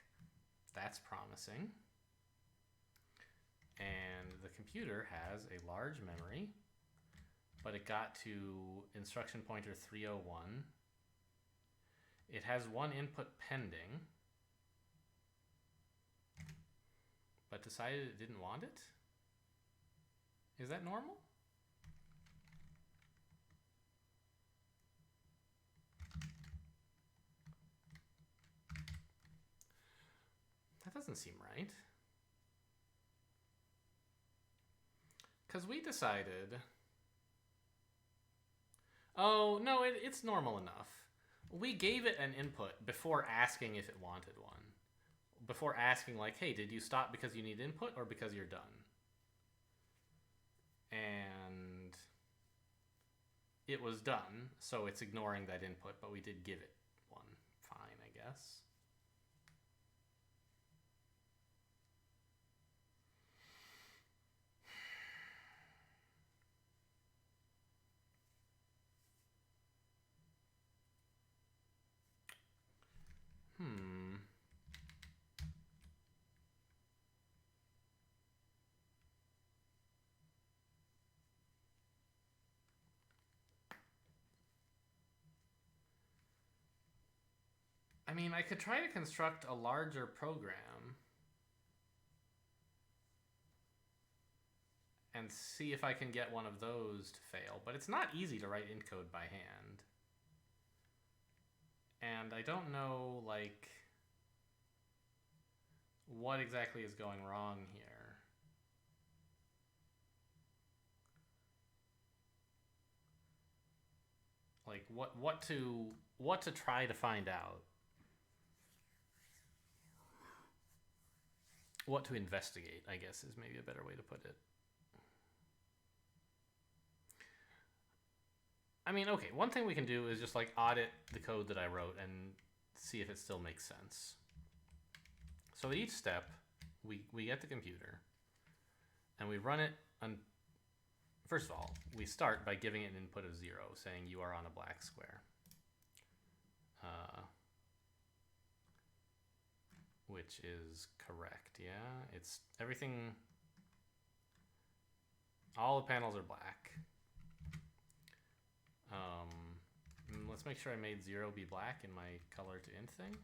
That's promising. And the computer has a large memory, but it got to instruction pointer 301. It has one input pending, but decided it didn't want it? Is that normal? That doesn't seem right. Because we decided... Oh, no, it's normal enough. We gave it an input before asking if it wanted one. Before asking, like, hey, did you stop because you need input or because you're done? And it was done, so it's ignoring that input, but we did give it one. Fine, I guess. I mean, I could try to construct a larger program and see if I can get one of those to fail, but it's not easy to write int code by hand. And I don't know, like, what exactly is going wrong here. Like, what to try to find out. What to investigate, I guess, is maybe a better way to put it. I mean, okay, one thing we can do is just like audit the code that I wrote and see if it still makes sense. So at each step, we get the computer and we run it. First of all, we start by giving it an input of 0, saying you are on a black square. Which is correct, yeah? It's everything, all the panels are black. Let's make sure I made 0 be black in my color to int thing.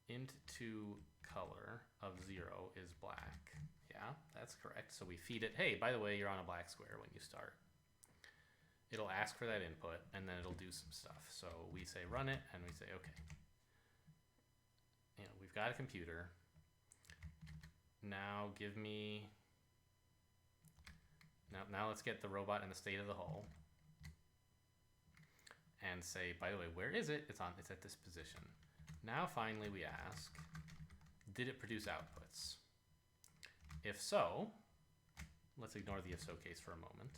Int to color of 0 is black. Yeah, that's correct. So we feed it, hey, by the way, you're on a black square when you start. It'll ask for that input, and then it'll do some stuff. So we say run it, and we say, okay. You know, we've got a computer. Now give me... Now let's get the robot in the state of the hull. And say, by the way, where is it? It's at this position. Now finally we ask, did it produce outputs? If so, let's ignore the if so case for a moment.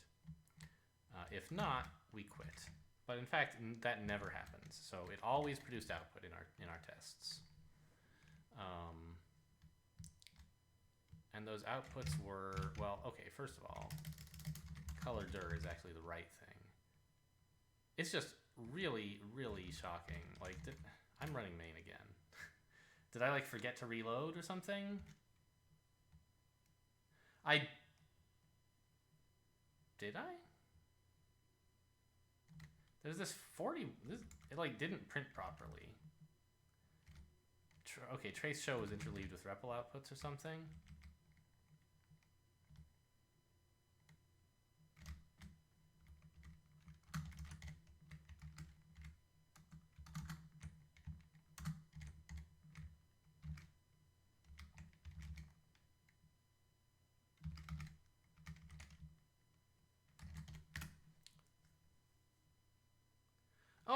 If not, we quit. But in fact, that never happens. So it always produced output in our tests. And those outputs were, well, okay, first of all, color dir is actually the right thing. It's just really, really shocking. Like, I'm running main again. Did I like forget to reload or something? Did I? There's this 40, it like didn't print properly. Okay, trace show was interleaved with REPL outputs or something.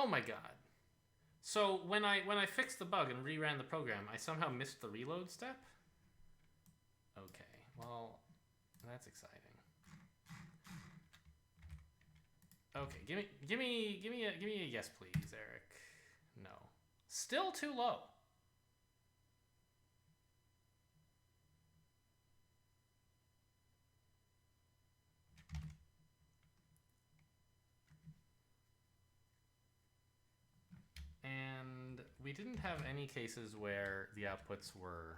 Oh my god. So when I fixed the bug and reran the program, I somehow missed the reload step? Okay, well, that's exciting. Okay, give me a yes please, Eric. No. Still too low. And we didn't have any cases where the outputs were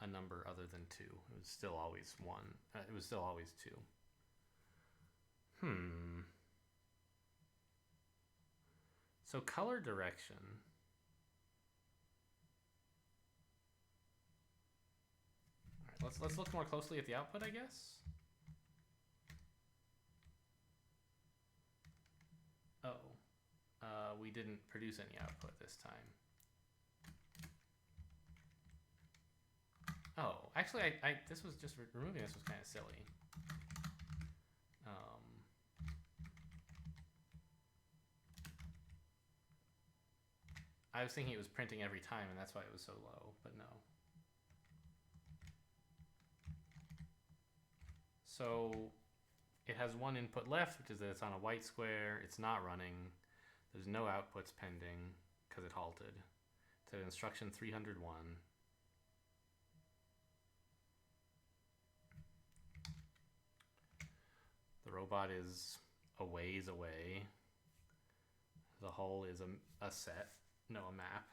a number other than 2. It was still always 1. It was still always 2. So color direction. All right, let's look more closely at the output, I guess. Oh, we didn't produce any output this time. Oh, actually, this was just removing this was kind of silly. I was thinking it was printing every time, and that's why it was so low, but no. So it has one input left, which is that it's on a white square. It's not running. There's no outputs pending because it halted. It's at instruction 301. The robot is a ways away. The hull is a set, no, a map.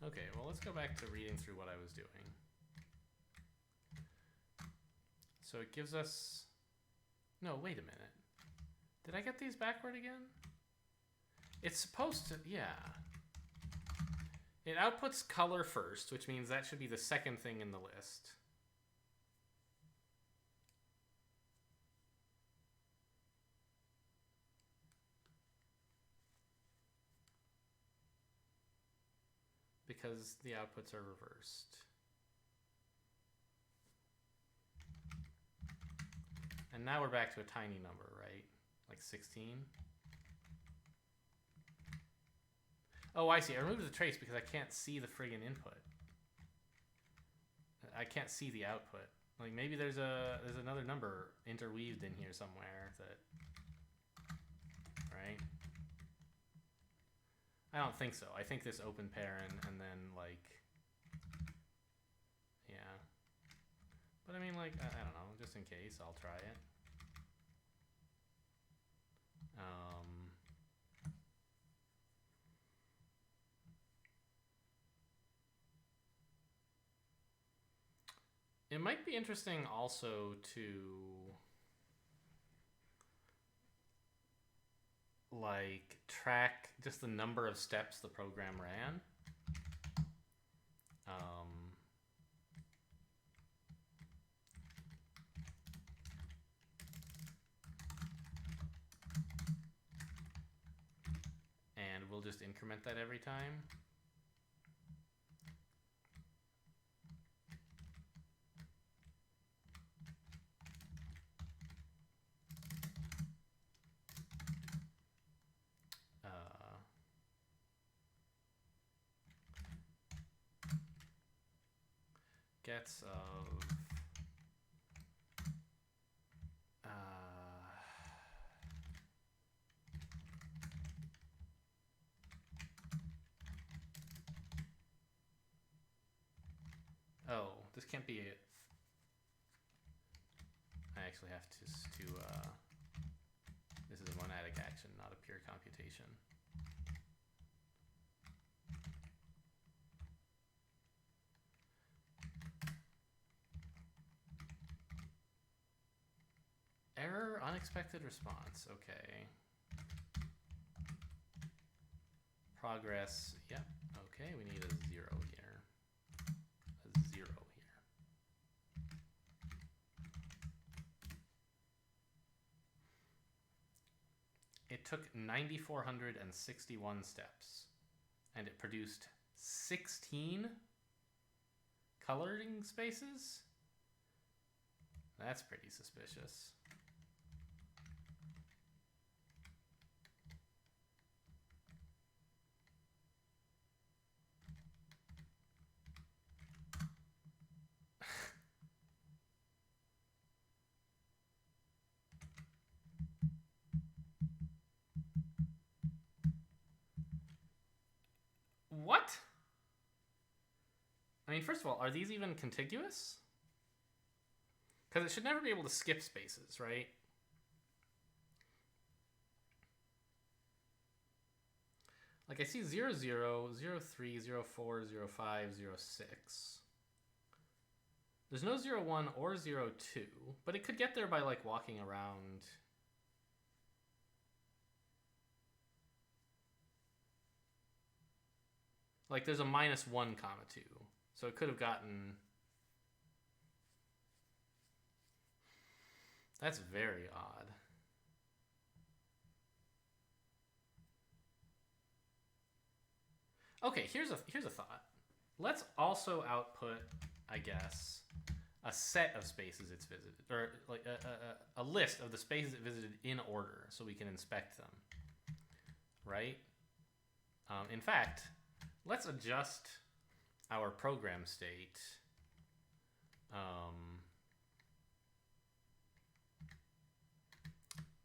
Okay, well, let's go back to reading through what I was doing. So it gives us... No, wait a minute. Did I get these backward again? It's supposed to... Yeah. It outputs color first, which means that should be the second thing in the list. Because the outputs are reversed. And now we're back to a tiny number, right? Like 16? Oh, I see. I removed the trace because I can't see the friggin' input. I can't see the output. Like maybe there's another number interweaved in here somewhere that... Right? I don't think so. I think this open parent and then like... Yeah. But I mean, like, I don't know. Just in case, I'll try it. It might be interesting also to like track just the number of steps the program ran. And we'll just increment that every time. Gets of oh, this can't be it. I actually have to this is a monadic action, not a pure computation. Error, unexpected response. Okay. Progress. Yep. Okay, we need a 0 here. A 0 here. it took 9,461 steps, and it produced 16 coloring spaces? That's pretty suspicious. What? I mean, first of all, are these even contiguous? Because it should never be able to skip spaces, right? Like I see 0, 0, 0, 3, 0, 4, 0, 5, 0, 6. There's no 0, 1 or 0, 2, but it could get there by like walking around. Like there's a -1, 2. So it could have gotten... That's very odd. Okay, here's a thought. Let's also output, I guess, a set of spaces it's visited, or like a list of the spaces it visited in order, so we can inspect them. Right? In fact, let's adjust our program state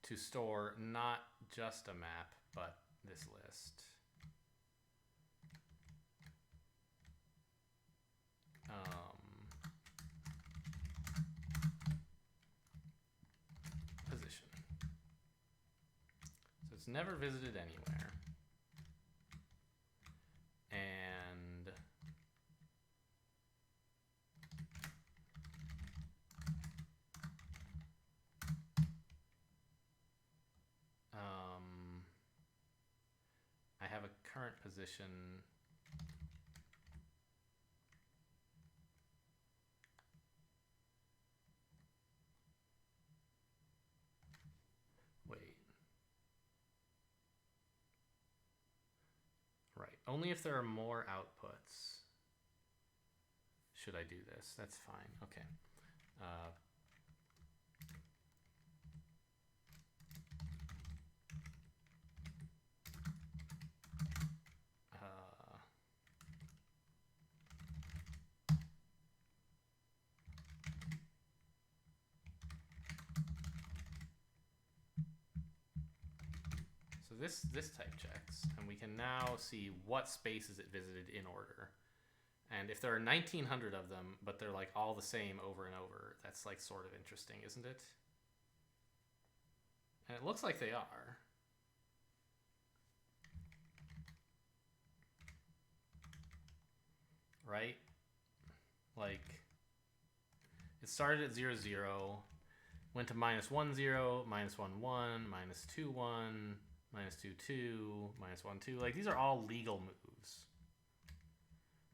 to store not just a map, but this list. Position. So it's never visited anywhere. And I have a current position. Wait. Right. Only if there are more outputs should I do this. That's fine. Okay. So this type checks, and we can now see what spaces it visited in order. And if there are 1,900 of them, but they're like all the same over and over, that's like sort of interesting, isn't it? And it looks like they are. Right? Like, it started at 0, 0, went to -1, 0, -1, 1, -2, 1, -2, 2, -1, 2. Like, these are all legal moves.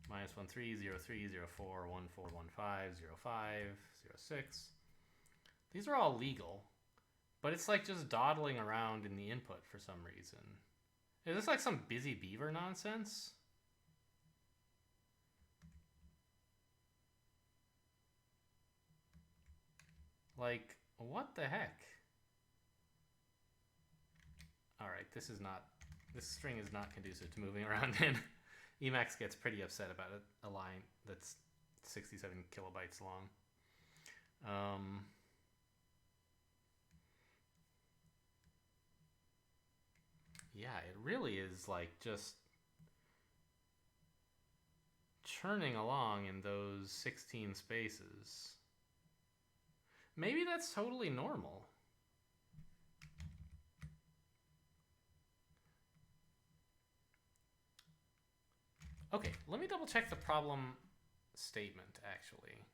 -1, 3, 0, 3, 0, 4, 1, 4, 1, 5, 0, 5, 0, 6. These are all legal, but it's like just dawdling around in the input for some reason. Is this like some busy beaver nonsense? Like, what the heck? Alright, this string is not conducive to moving around in. Emacs gets pretty upset about a line that's 67 kilobytes long. Yeah, it really is like just churning along in those 16 spaces. Maybe that's totally normal. Okay, let me double check the problem statement, actually.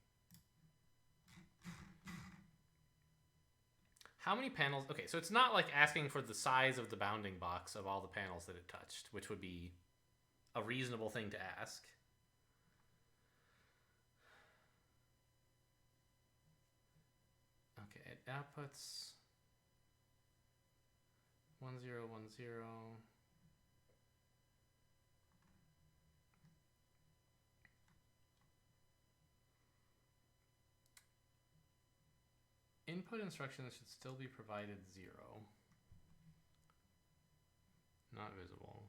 How many panels? Okay, so it's not like asking for the size of the bounding box of all the panels that it touched, which would be a reasonable thing to ask. Okay, it outputs 1010. Input instructions should still be provided 0. Not visible.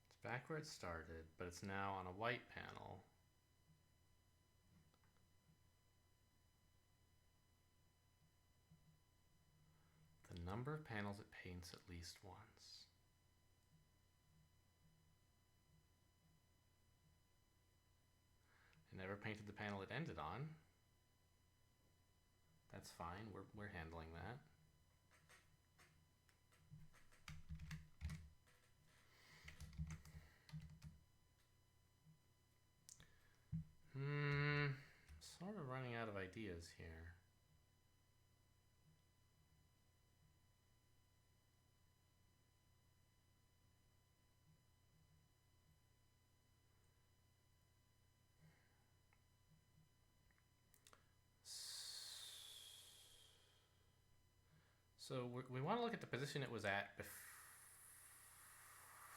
It's back where it started, but it's now on a white panel. The number of panels it paints at least once. It never painted the panel it ended on. That's fine, we're handling that. Sort of running out of ideas here. So we want to look at the position it was at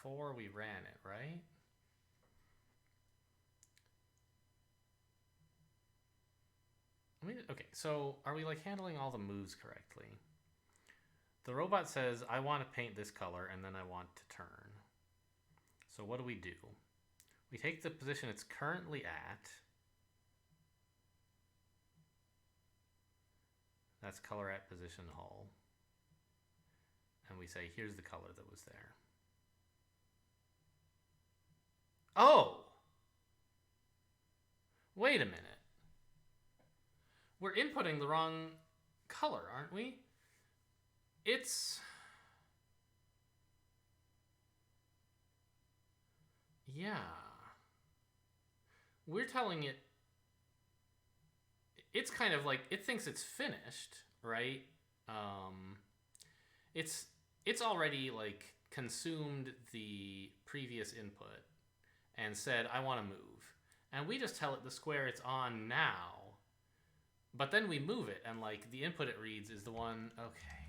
before we ran it, right? Okay, so are we like handling all the moves correctly? The robot says, I want to paint this color and then I want to turn. So what do? We take the position it's currently at. That's color at position hull. And we say, here's the color that was there. Oh! Wait a minute. We're inputting the wrong color, aren't we? It's... Yeah. We're telling it... It's kind of like, it thinks it's finished, right? It's already like consumed the previous input and said, I want to move. And we just tell it the square it's on now. But then we move it, and like the input it reads is the one. Okay.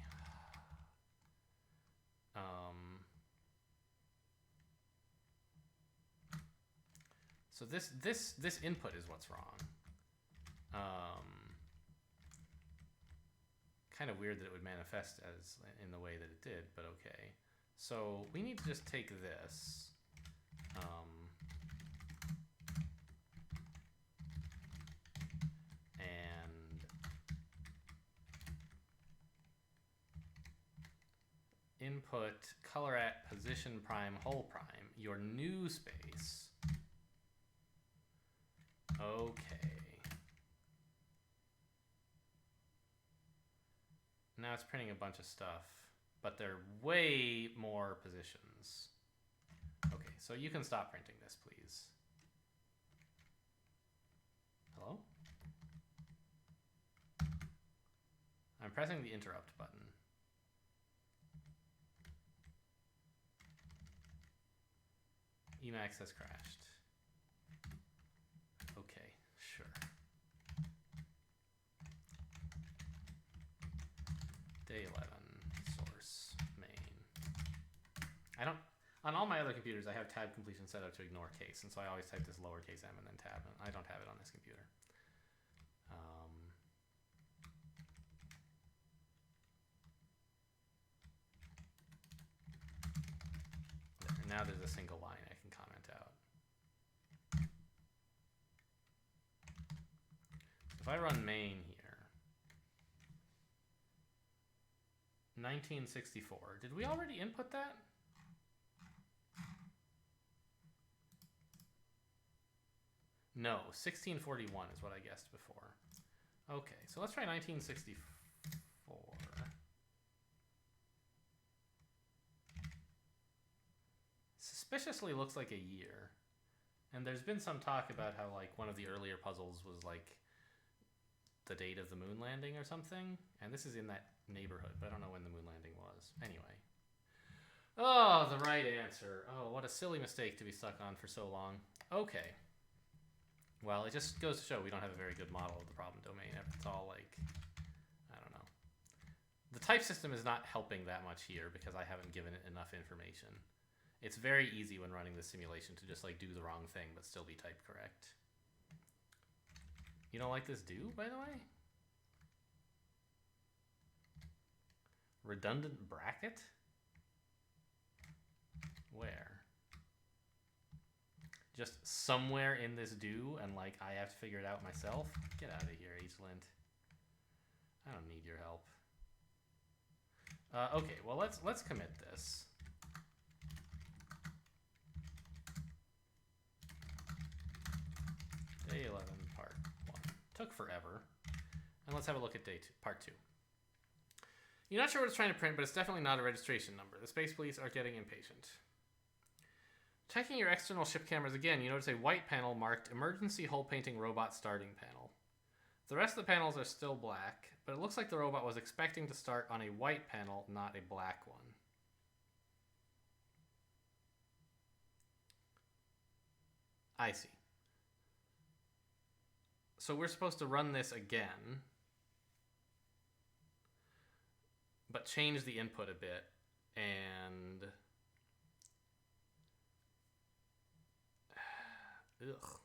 So this input is what's wrong. Kind of weird that it would manifest as in the way that it did, but okay. So we need to just take this. Input color at position prime hull prime, your new space. Okay. Now it's printing a bunch of stuff, but they're way more positions. Okay, so you can stop printing this, please. Hello? I'm pressing the interrupt button. Emacs has crashed. Okay, sure. Day 11, source, main. I don't, on all my other computers, I have tab completion set up to ignore case, and so I always type this lowercase m and then tab, and I don't have it on this computer. Now there's a single line I can comment out. If I run main here, 1964, did we already input that? No, 1641 is what I guessed before. Okay, so let's try 1964. Suspiciously looks like a year. And there's been some talk about how like one of the earlier puzzles was like the date of the moon landing or something. And this is in that neighborhood, but I don't know when the moon landing was. Anyway. Oh, the right answer. Oh, what a silly mistake to be stuck on for so long. Okay. Well, it just goes to show we don't have a very good model of the problem domain. It's all like, I don't know. The type system is not helping that much here because I haven't given it enough information. It's very easy when running the simulation to just like do the wrong thing but still be type correct. You don't like this do, by the way? Redundant bracket? Where? Just somewhere in this do, and like I have to figure it out myself? Get out of here, Agelint. I don't need your help. Okay, well let's commit this. Day 11, part 1. Took forever. And let's have a look at part 2. You're not sure what it's trying to print, but it's definitely not a registration number. The space police are getting impatient. Checking your external ship cameras again, you notice a white panel marked Emergency Hull Painting Robot Starting Panel. The rest of the panels are still black, but it looks like the robot was expecting to start on a white panel, not a black one. I see. So we're supposed to run this again, but change the input a bit, and... Ugh.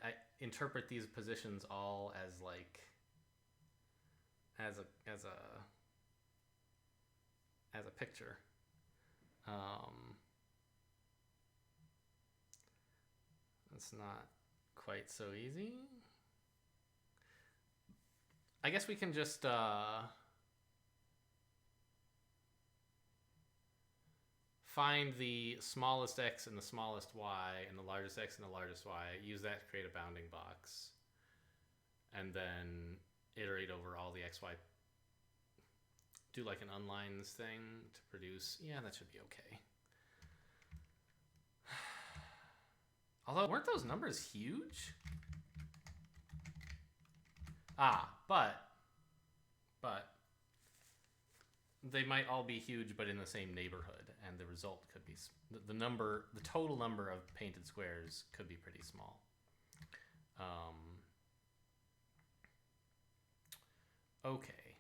I interpret these positions all as like as a picture. It's not quite so easy. I guess we can just find the smallest x and the smallest y and the largest x and the largest y, use that to create a bounding box, and then iterate over all the xy. Do like an unlines thing to produce. Yeah, that should be okay. Although, weren't those numbers huge? But they might all be huge, but in the same neighborhood, and the result could be the total number of painted squares could be pretty small. Okay,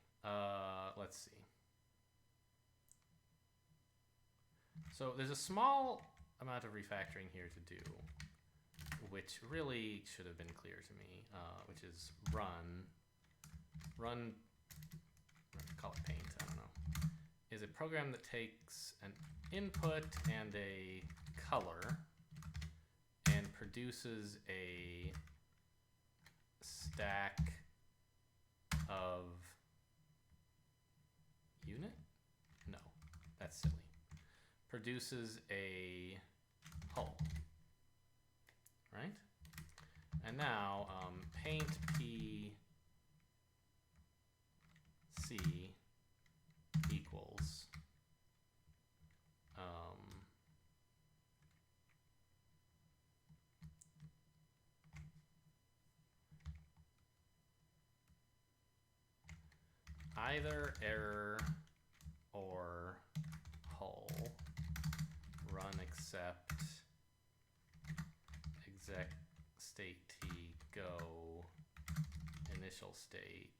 let's see. So there's a small amount of refactoring here to do, which really should have been clear to me, which is run, call it paint, I don't know, is a program that takes an input and a color and produces a stack of unit? No, that's silly. Produces a hull, right? And now paint P C equals either error or hull run except exec state T go initial state.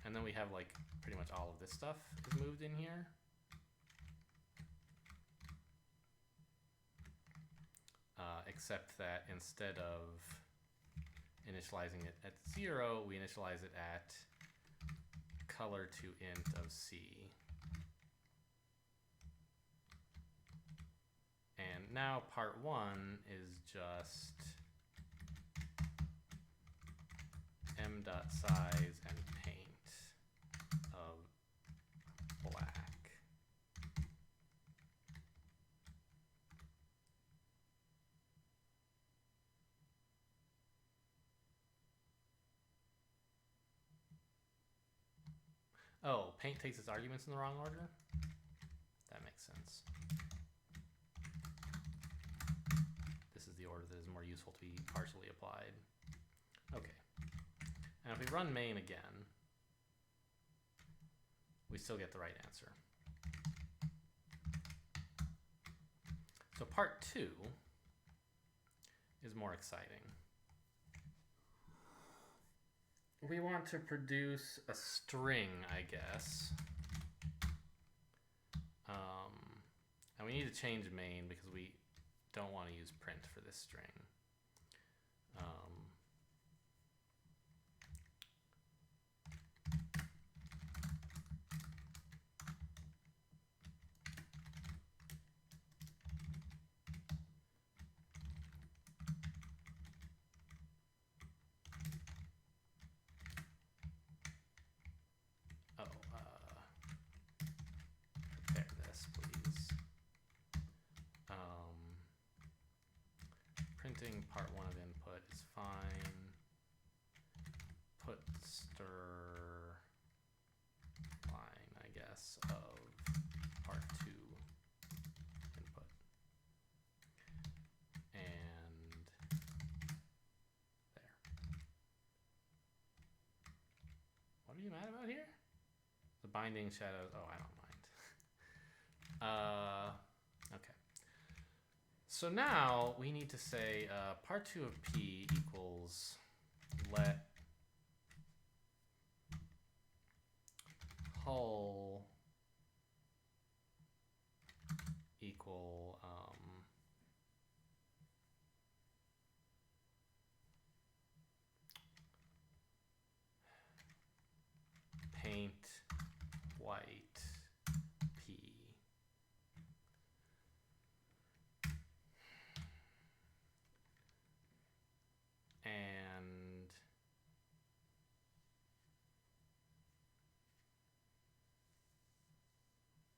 And then we have like pretty much all of this stuff is moved in here. Except that instead of initializing it at 0, we initialize it at color to int of C. And now part 1 is just m.size and paint of black. Oh, paint takes its arguments in the wrong order? That makes sense. This is the order that is more useful to be partially applied. Okay. And if we run main again, we still get the right answer. So part 2 is more exciting. We want to produce a string, I guess. And we need to change main because we don't want to use print for this string. Prepare this, please. Printing part 1 of input is fine. Put stir line, I guess, of part 2 input. And there. What are you mad about here? The binding shadows. Oh, I don't mind. Okay. So now we need to say part 2 of P equals let hull equal paint white P. And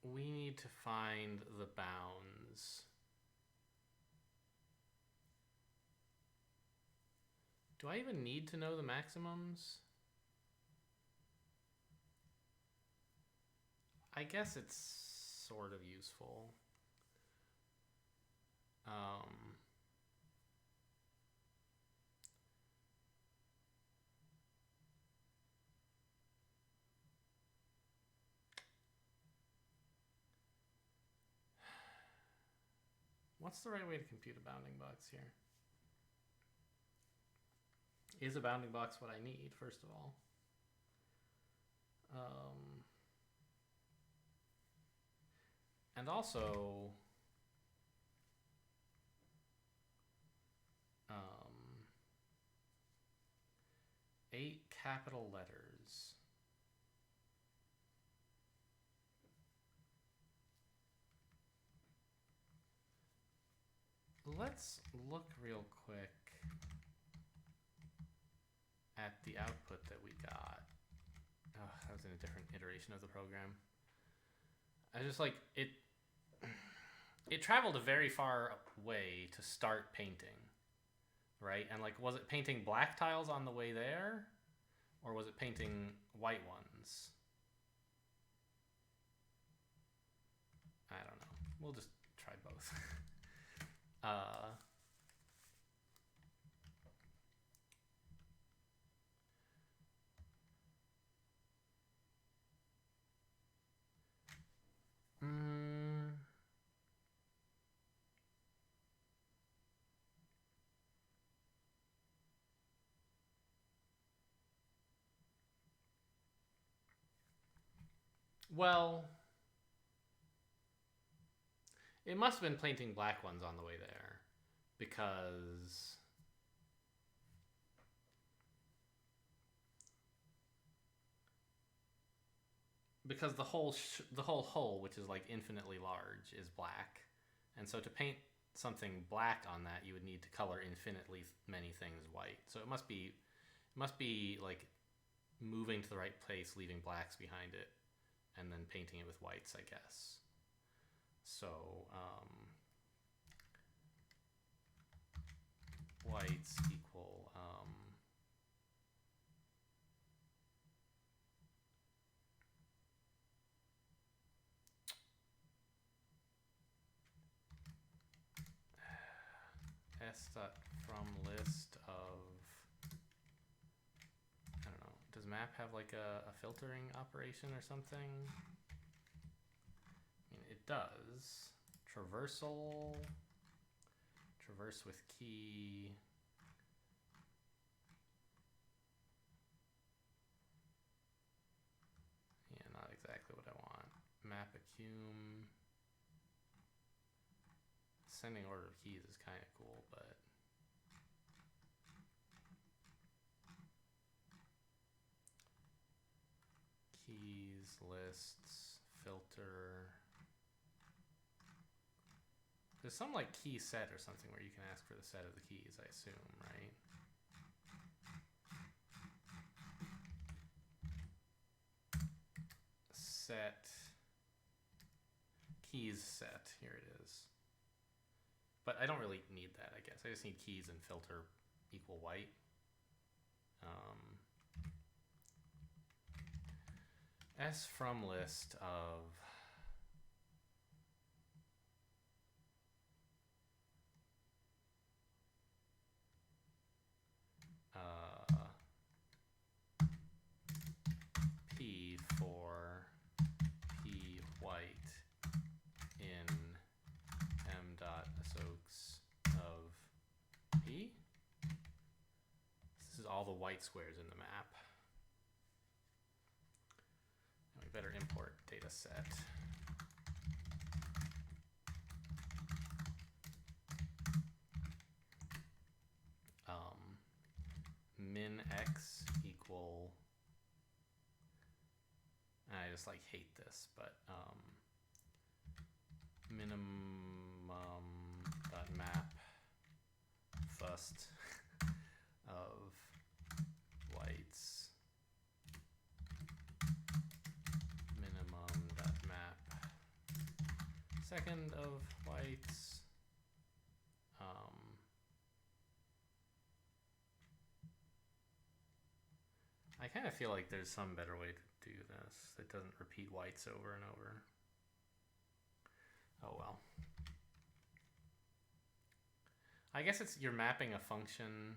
we need to find the bounds. Do I even need to know the maximums? I guess it's sort of useful. What's the right way to compute a bounding box here? Is a bounding box what I need, first of all? And also, 8 capital letters. Let's look real quick at the output that we got. Oh, that was in a different iteration of the program. I just like it. It traveled a very far way to start painting, right? And like, was it painting black tiles on the way there, or was it painting white ones? I don't know. We'll just try both. Well, it must have been painting black ones on the way there, because the whole hull, which is like infinitely large, is black, and so to paint something black on that, you would need to color infinitely many things white. So it must be like moving to the right place, leaving blacks behind it, and then painting it with whites, I guess. So whites equal s dot from list of, I don't know, does map map have like a filtering operation or something? I mean, it does. Traversal, traverse with key. Yeah, not exactly what I want. Map accum. Sending order of keys is kind of cool, but keys, lists, filter. There's some like key set or something where you can ask for the set of the keys, I assume, right? Set keys set, here it is. But I don't really need that, I guess. I just need keys and filter equal white. S from list of P for P white in M dot associates of P. This is all the white squares in the map. And we better import data set. Min x equal, I just like hate this, but minimum dot map first of whites, minimum dot map second of whites. I kind of feel like there's some better way to do this that doesn't repeat whites over and over. Oh well. I guess it's you're mapping a function.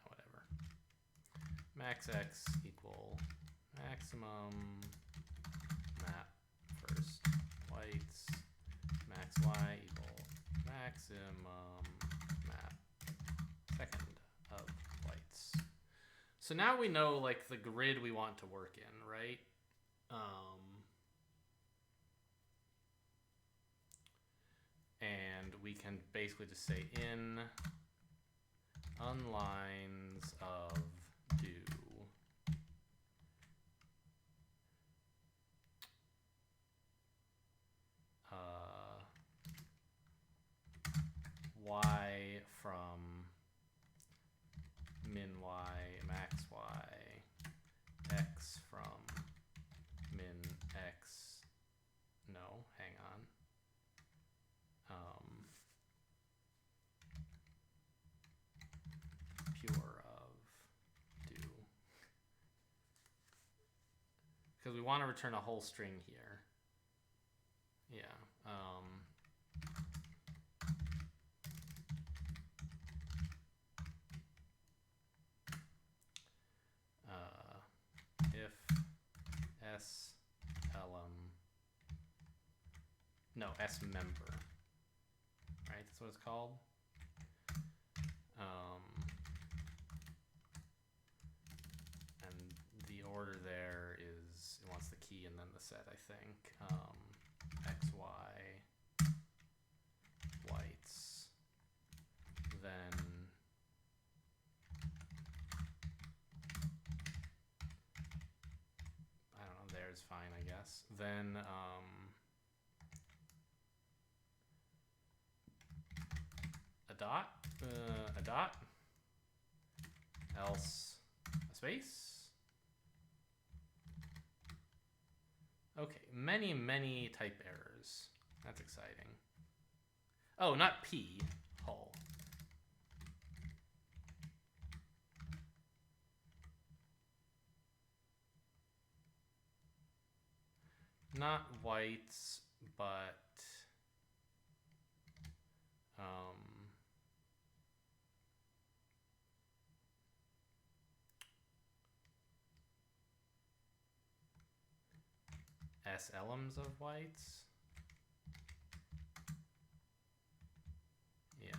Whatever. Max x equal maximum map first whites. Max y equal maximum map second of whites. So now we know like the grid we want to work in, right? And we can basically just say in unlines of do y from min y, max y, x from min x. No, hang on. Pure of do. Because we want to return a whole string here. Yeah. If s no, s member, right? That's what it's called. And the order there is it wants the key and then the set, I think. X, Y, whites, then I don't know, there's fine, I guess. Then a dot, else a space. Okay, many type errors. That's exciting. Oh, not P, hull. Not whites, but S elms of whites. Yeah.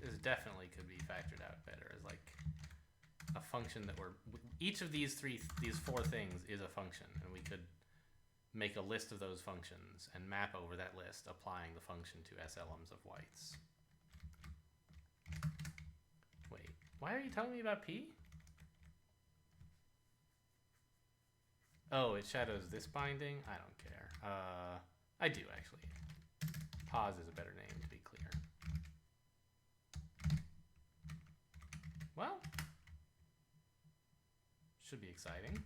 This definitely could be factored out better as like a function that we're... Each of these four things is a function, and we could make a list of those functions and map over that list applying the function to S elms of whites. Wait, why are you telling me about P? Oh, it shadows this binding? I don't care. I do, actually. Pause is a better name, to be clear. Well, should be exciting.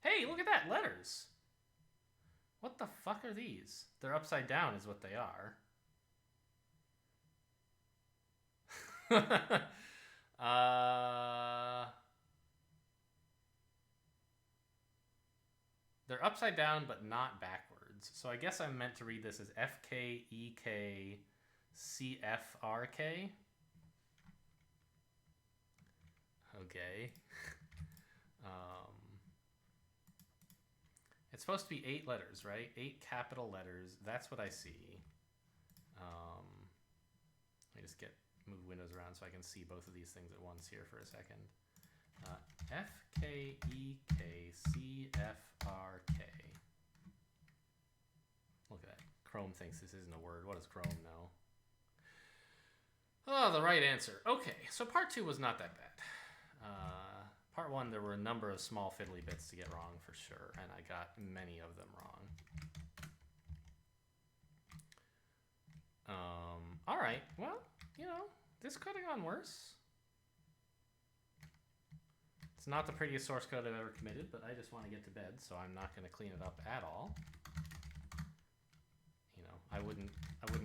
Hey, look at that! Letters! What the fuck are these? They're upside down is what they are. They're upside down, but not backwards. So I guess I'm meant to read this as FKEKCFRK. Okay. It's supposed to be 8 letters, right? 8 capital letters. That's what I see. Let me just move windows around so I can see both of these things at once here for a second. FKEKCFRK. Look at that. Chrome thinks this isn't a word. What does Chrome know? Oh, the right answer. Okay, so part 2 was not that bad. Part 1, there were a number of small fiddly bits to get wrong for sure, and I got many of them wrong. All right, well, you know, this could have gone worse. It's not the prettiest source code I've ever committed, but I just want to get to bed, so I'm not going to clean it up at all. You know, I wouldn't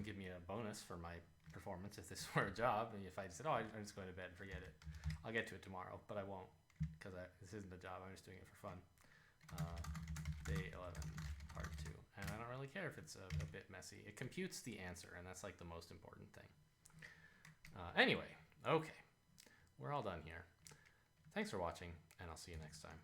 give me a bonus for my performance if this were a job, and if I said, oh, I'm just going to bed, forget it. I'll get to it tomorrow, but I won't, because this isn't a job. I'm just doing it for fun. Day 11, part 2. And I don't really care if it's a bit messy. It computes the answer, and that's like the most important thing. Anyway, okay. We're all done here. Thanks for watching, and I'll see you next time.